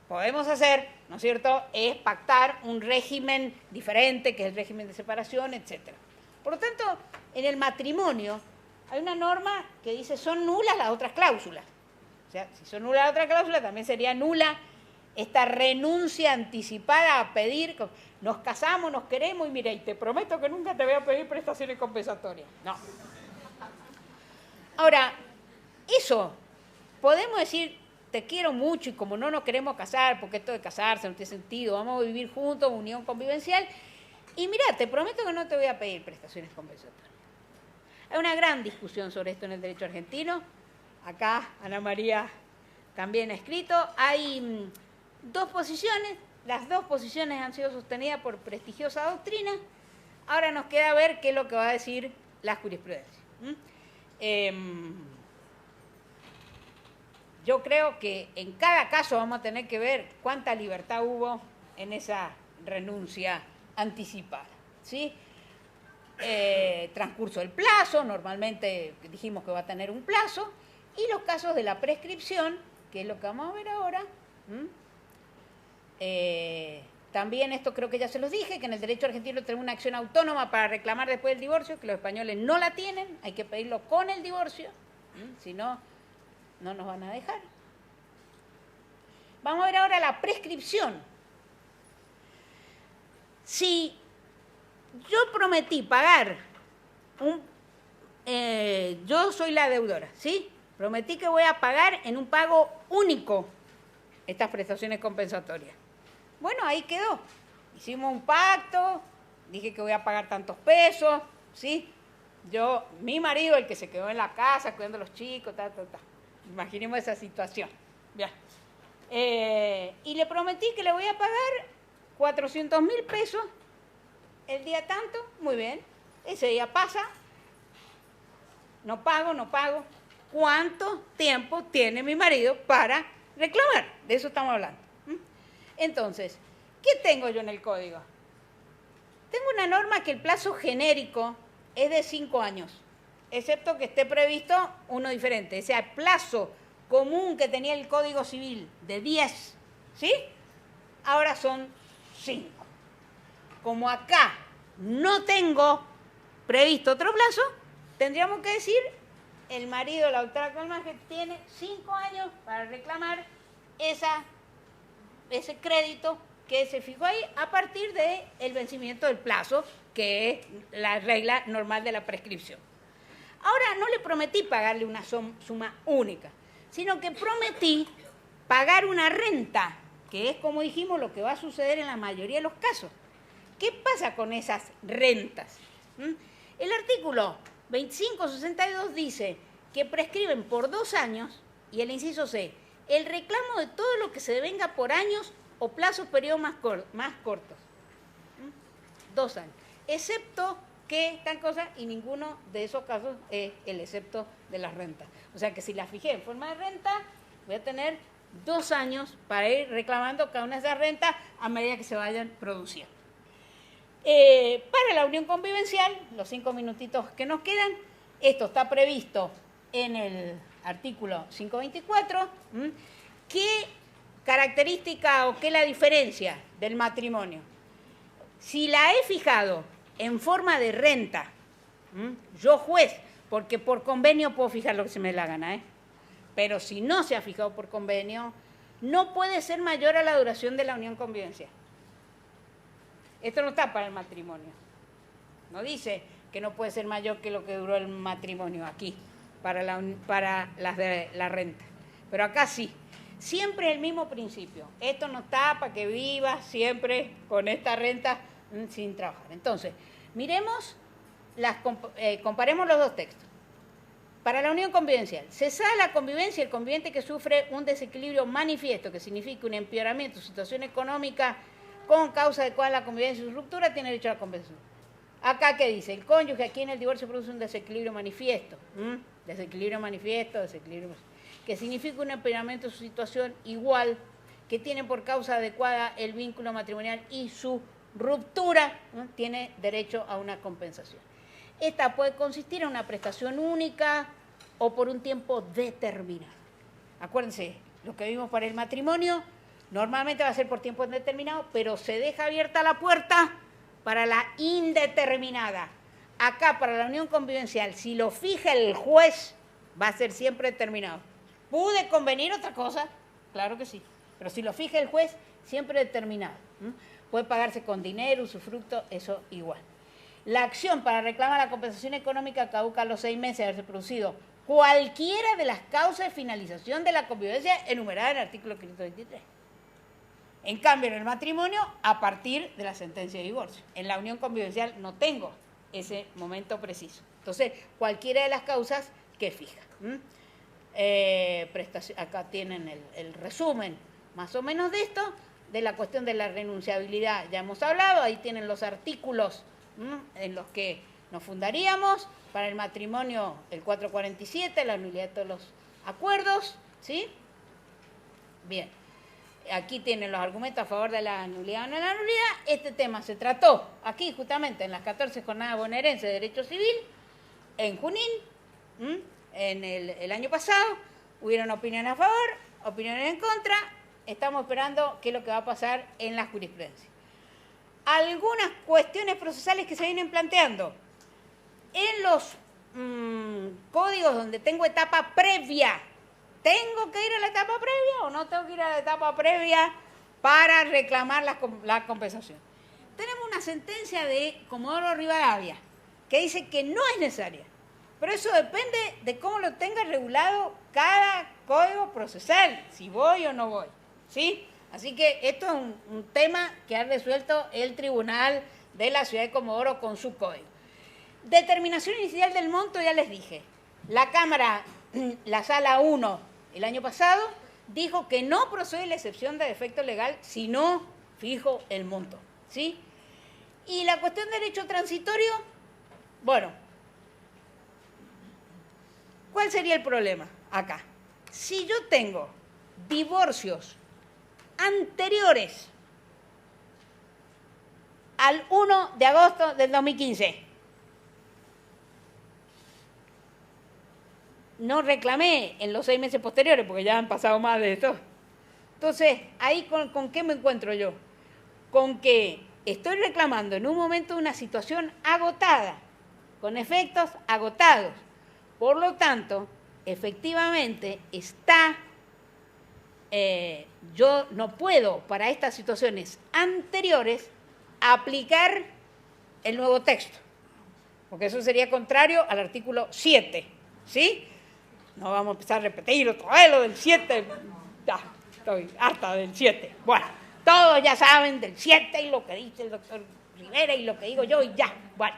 Speaker 4: podemos hacer, ¿no es cierto?, es pactar un régimen diferente, que es el régimen de separación, etc. Por lo tanto, en el matrimonio hay una norma que dice son nulas las otras cláusulas. O sea, si son nulas las otras cláusulas, también sería nula esta renuncia anticipada a pedir, nos casamos, nos queremos y mira, y te prometo que nunca te voy a pedir prestaciones compensatorias. No. Ahora, eso, podemos decir, te quiero mucho y como no nos queremos casar, porque esto de casarse no tiene sentido, vamos a vivir juntos, unión convivencial, y mira, te prometo que no te voy a pedir prestaciones compensatorias. Hay una gran discusión sobre esto en el derecho argentino. Acá Ana María también ha escrito. Hay dos posiciones, las dos posiciones han sido sostenidas por prestigiosa doctrina. Ahora nos queda ver qué es lo que va a decir la jurisprudencia. Yo creo que en cada caso vamos a tener que ver cuánta libertad hubo en esa renuncia anticipada, ¿sí? Transcurso del plazo, normalmente dijimos que va a tener un plazo, y los casos de la prescripción, que es lo que vamos a ver ahora. También esto creo que ya se los dije, que en el derecho argentino tenemos una acción autónoma para reclamar después del divorcio, que los españoles no la tienen, hay que pedirlo con el divorcio, si no, no nos van a dejar. Vamos a ver ahora la prescripción. Si yo prometí pagar, yo soy la deudora, ¿sí? Prometí que voy a pagar en un pago único estas prestaciones compensatorias. Bueno, ahí quedó. Hicimos un pacto, dije que voy a pagar tantos pesos, ¿sí? Mi marido, el que se quedó en la casa cuidando a los chicos, Imaginemos esa situación. Bien. Y le prometí que le voy a pagar 400.000 pesos el día tanto, muy bien. Ese día pasa, no pago. ¿Cuánto tiempo tiene mi marido para reclamar? De eso estamos hablando. Entonces, ¿qué tengo yo en el código? Tengo una norma que el plazo genérico es de 5 años, excepto que esté previsto uno diferente. O sea, el plazo común que tenía el Código Civil de 10, ¿sí? Ahora son 5. Como acá no tengo previsto otro plazo, tendríamos que decir, el marido de la doctora Calmaje tiene 5 años para reclamar ese crédito que se fijó ahí a partir del vencimiento del plazo, que es la regla normal de la prescripción. Ahora, no le prometí pagarle una suma única, sino que prometí pagar una renta, que es, como dijimos, lo que va a suceder en la mayoría de los casos. ¿Qué pasa con esas rentas? El artículo 2562 dice que prescriben por 2 años, y el inciso C, el reclamo de todo lo que se devenga por años o plazos periodos más cortos. 2 años. Excepto que tal cosa, y ninguno de esos casos es el excepto de las rentas. O sea que si la fijé en forma de renta, voy a tener 2 años para ir reclamando cada una de esas rentas a medida que se vayan produciendo. Para la unión convivencial, los 5 minutitos que nos quedan, esto está previsto en el artículo 524. ¿Qué característica o qué es la diferencia del matrimonio? Si la he fijado en forma de renta, yo juez, porque por convenio puedo fijar lo que se me dé la gana, pero si no se ha fijado por convenio, no puede ser mayor a la duración de la unión convivencial. Esto no está para el matrimonio. No dice que no puede ser mayor que lo que duró el matrimonio aquí, para las de la renta. Pero acá sí. Siempre el mismo principio. Esto no está para que vivas siempre con esta renta sin trabajar. Entonces, miremos, comparemos los dos textos. Para la unión convivencial, cesada la convivencia, el conviviente que sufre un desequilibrio manifiesto, que significa un empeoramiento de su situación económica con causa adecuada de la convivencia y su ruptura, tiene derecho a la compensación. Acá, ¿qué dice? El cónyuge aquí en el divorcio produce un desequilibrio manifiesto. Desequilibrio manifiesto, que significa un empeoramiento de su situación igual, que tiene por causa adecuada el vínculo matrimonial y su ruptura, tiene derecho a una compensación. Esta puede consistir en una prestación única o por un tiempo determinado. Acuérdense, lo que vimos para el matrimonio normalmente va a ser por tiempo indeterminado, pero se deja abierta la puerta para la indeterminada. Acá, para la unión convivencial, si lo fija el juez, va a ser siempre determinado. ¿Pude convenir otra cosa? Claro que sí. Pero si lo fija el juez, siempre determinado. Puede pagarse con dinero, usufructo, eso igual. La acción para reclamar la compensación económica caduca a los 6 meses de haberse producido cualquiera de las causas de finalización de la convivencia enumeradas en el artículo 523. En cambio, en el matrimonio, a partir de la sentencia de divorcio. En la unión convivencial no tengo ese momento preciso. Entonces, cualquiera de las causas que fija. Acá tienen el resumen más o menos de esto, de la cuestión de la renunciabilidad. Ya hemos hablado, ahí tienen los artículos en los que nos fundaríamos. Para el matrimonio, el 447, la nulidad de todos los acuerdos, ¿sí? Bien. Aquí tienen los argumentos a favor de la nulidad o no la nulidad. Este tema se trató aquí justamente en las 14 jornadas bonaerenses de Derecho Civil, en Junín, en el año pasado. Hubieron opiniones a favor, opiniones en contra. Estamos esperando qué es lo que va a pasar en la jurisprudencia. Algunas cuestiones procesales que se vienen planteando. En los códigos donde tengo etapa previa, ¿tengo que ir a la etapa previa o no tengo que ir a la etapa previa para reclamar la compensación? Tenemos una sentencia de Comodoro Rivadavia que dice que no es necesaria, pero eso depende de cómo lo tenga regulado cada código procesal, si voy o no voy, ¿sí? Así que esto es un tema que ha resuelto el Tribunal de la Ciudad de Comodoro con su código. Determinación inicial del monto, ya les dije. La Cámara, la Sala 1, el año pasado, dijo que no procede la excepción de defecto legal si no fijo el monto, ¿sí? Y la cuestión de derecho transitorio, bueno, ¿cuál sería el problema acá? Si yo tengo divorcios anteriores al 1 de agosto del 2015, no reclamé en los 6 meses posteriores, porque ya han pasado más de esto. Entonces, ahí ¿con qué me encuentro yo? Con que estoy reclamando en un momento una situación agotada, con efectos agotados. Por lo tanto, efectivamente yo no puedo, para estas situaciones anteriores, aplicar el nuevo texto, porque eso sería contrario al artículo 7, ¿sí? No vamos a empezar a repetir otra vez lo del 7. Ya, estoy harta del 7. Bueno, todos ya saben del 7 y lo que dice el doctor Rivera y lo que digo yo y ya. Bueno.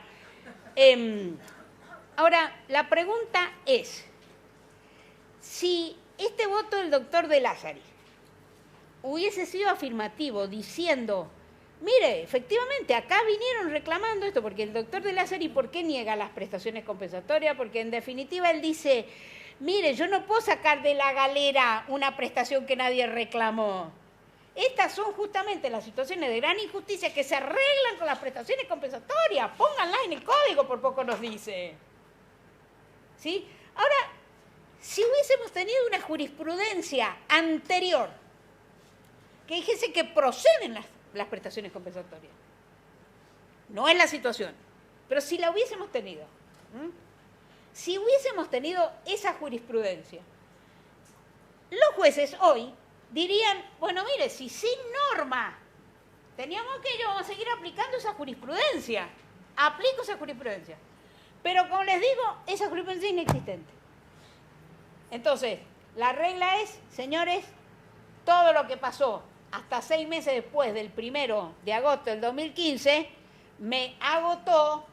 Speaker 4: Ahora, la pregunta es, si este voto del doctor de Lázari hubiese sido afirmativo diciendo, mire, efectivamente, acá vinieron reclamando esto, porque el doctor de Lázari, ¿por qué niega las prestaciones compensatorias? Porque en definitiva él dice, mire, yo no puedo sacar de la galera una prestación que nadie reclamó. Estas son justamente las situaciones de gran injusticia que se arreglan con las prestaciones compensatorias. Pónganlas en el código, por poco nos dice. ¿Sí? Ahora, si hubiésemos tenido una jurisprudencia anterior que dijese que proceden las prestaciones compensatorias, no es la situación, pero si la hubiésemos tenido, si hubiésemos tenido esa jurisprudencia, los jueces hoy dirían, bueno, mire, si sin norma teníamos aquello, vamos a seguir aplicando esa jurisprudencia. Aplico esa jurisprudencia. Pero como les digo, esa jurisprudencia es inexistente. Entonces, la regla es, señores, todo lo que pasó hasta 6 meses después del 1 de agosto del 2015, me agotó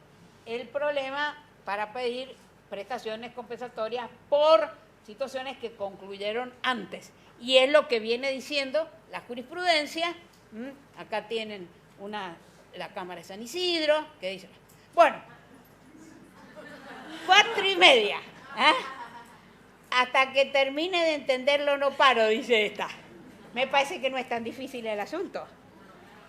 Speaker 4: el problema para pedir prestaciones compensatorias por situaciones que concluyeron antes. Y es lo que viene diciendo la jurisprudencia. Acá tienen la Cámara de San Isidro, que dice, bueno, 4:30, hasta que termine de entenderlo no paro, dice esta. Me parece que no es tan difícil el asunto.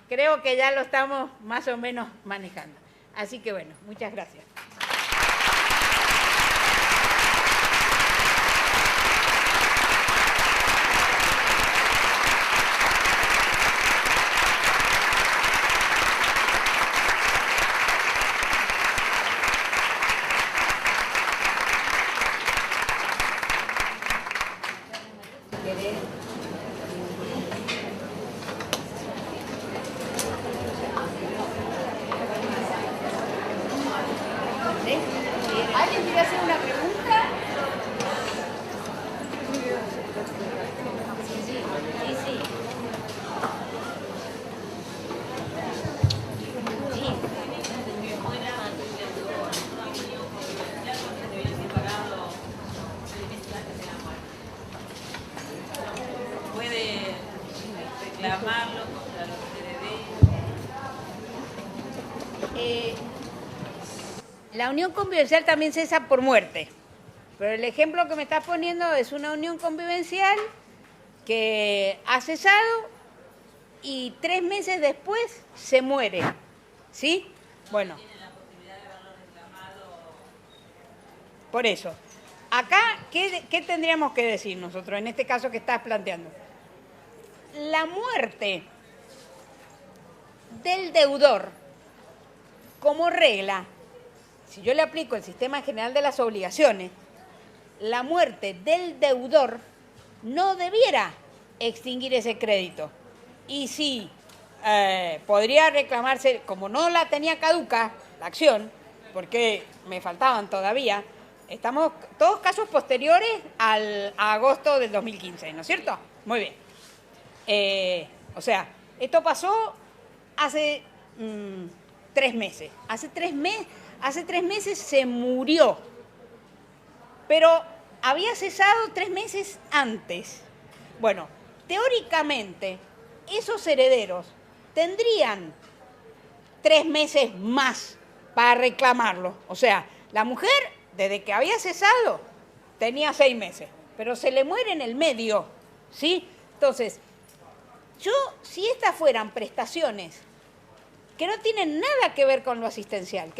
Speaker 4: Creo que ya lo estamos más o menos manejando. Así que bueno, muchas gracias. ¿Alguien quiere hacer una pregunta? Sí.
Speaker 6: Puede reclamarlo contra los herederos.
Speaker 4: La unión convivencial también cesa por muerte, pero el ejemplo que me estás poniendo es una unión convivencial que ha cesado y 3 meses después se muere, ¿sí? Bueno, por eso. Acá, ¿qué tendríamos que decir nosotros en este caso que estás planteando? La muerte del deudor, como regla, si yo le aplico el sistema general de las obligaciones, la muerte del deudor no debiera extinguir ese crédito. Y sí, podría reclamarse, como no la tenía caduca, la acción, porque me faltaban todavía, estamos todos casos posteriores a agosto del 2015, ¿no es cierto? Muy bien. O sea, esto pasó hace 3 meses. Hace 3 meses se murió, pero había cesado 3 meses antes. Bueno, teóricamente, esos herederos tendrían 3 meses más para reclamarlo. O sea, la mujer, desde que había cesado, tenía 6 meses, pero se le muere en el medio, ¿sí? Entonces, si estas fueran prestaciones que no tienen nada que ver con lo asistencial,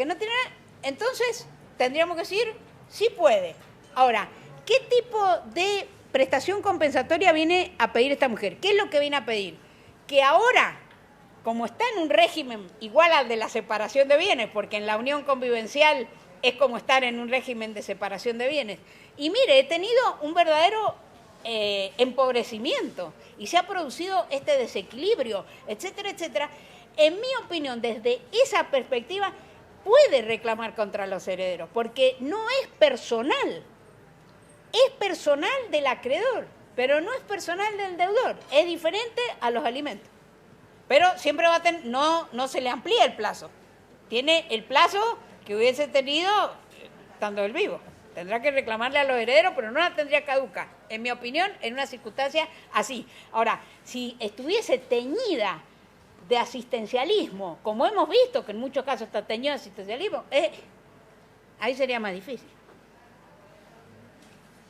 Speaker 4: entonces tendríamos que decir, sí puede. Ahora, ¿qué tipo de prestación compensatoria viene a pedir esta mujer? ¿Qué es lo que viene a pedir? Que ahora, como está en un régimen igual al de la separación de bienes, porque en la unión convivencial es como estar en un régimen de separación de bienes, y mire, he tenido un verdadero empobrecimiento y se ha producido este desequilibrio, etcétera, etcétera. En mi opinión, desde esa perspectiva, puede reclamar contra los herederos, porque no es personal del acreedor, pero no es personal del deudor, es diferente a los alimentos. Pero siempre va a tener, no se le amplía el plazo, tiene el plazo que hubiese tenido estando él vivo. Tendrá que reclamarle a los herederos, pero no la tendría caduca, en mi opinión, en una circunstancia así. Ahora, si estuviese teñida de asistencialismo, como hemos visto que en muchos casos está teñido de asistencialismo, ahí sería más difícil.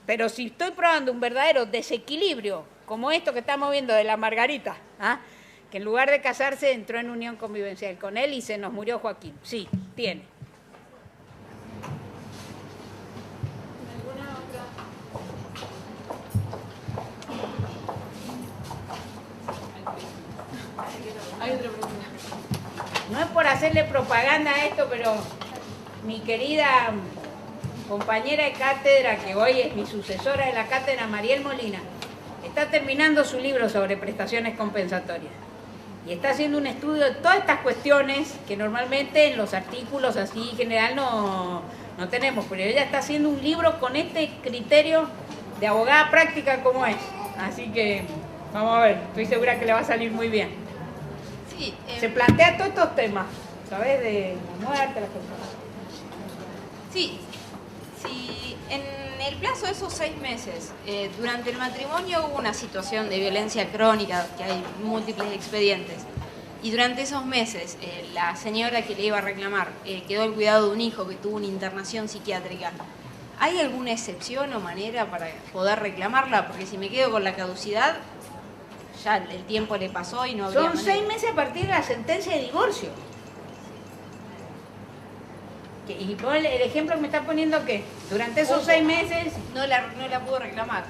Speaker 4: Pero si estoy probando un verdadero desequilibrio, como esto que estamos viendo de la Margarita, ¿Ah? Que en lugar de casarse entró en unión convivencial con él y se nos murió Joaquín. Sí, tiene.
Speaker 5: ¿Alguna otra? Hay otra pregunta.
Speaker 4: No es por hacerle propaganda a esto, pero mi querida compañera de cátedra, que hoy es mi sucesora de la cátedra, Mariel Molina, está terminando su libro sobre prestaciones compensatorias. Y está haciendo un estudio de todas estas cuestiones que normalmente en los artículos así en general no tenemos. Pero ella está haciendo un libro con este criterio de abogada práctica como es. Así que vamos a ver, estoy segura que le va a salir muy bien.
Speaker 5: Sí,
Speaker 4: Se plantea todos estos temas, ¿sabes? De la muerte, las cosas.
Speaker 5: sí, en el plazo de esos 6 meses, durante el matrimonio hubo una situación de violencia crónica, que hay múltiples expedientes, y durante esos meses la señora que le iba a reclamar quedó al cuidado de un hijo que tuvo una internación psiquiátrica. ¿Hay alguna excepción o manera para poder reclamarla? Porque si me quedo con la caducidad, ya el tiempo le pasó y no habría
Speaker 4: Son
Speaker 5: manera.
Speaker 4: 6 meses a partir de la sentencia de divorcio. Y el ejemplo que me está poniendo que durante esos 6 meses...
Speaker 5: No la pudo reclamar.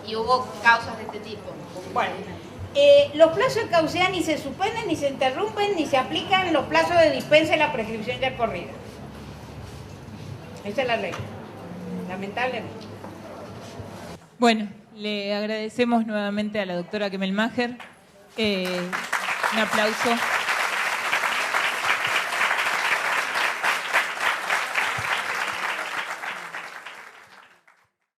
Speaker 5: Y hubo causas de este tipo.
Speaker 4: Bueno, los plazos de caducidad ni se suspenden, ni se interrumpen, ni se aplican los plazos de dispensa de la prescripción ya corrida. Esa es la regla, lamentablemente.
Speaker 7: Bueno, le agradecemos nuevamente a la doctora Kemelmacher. Un aplauso.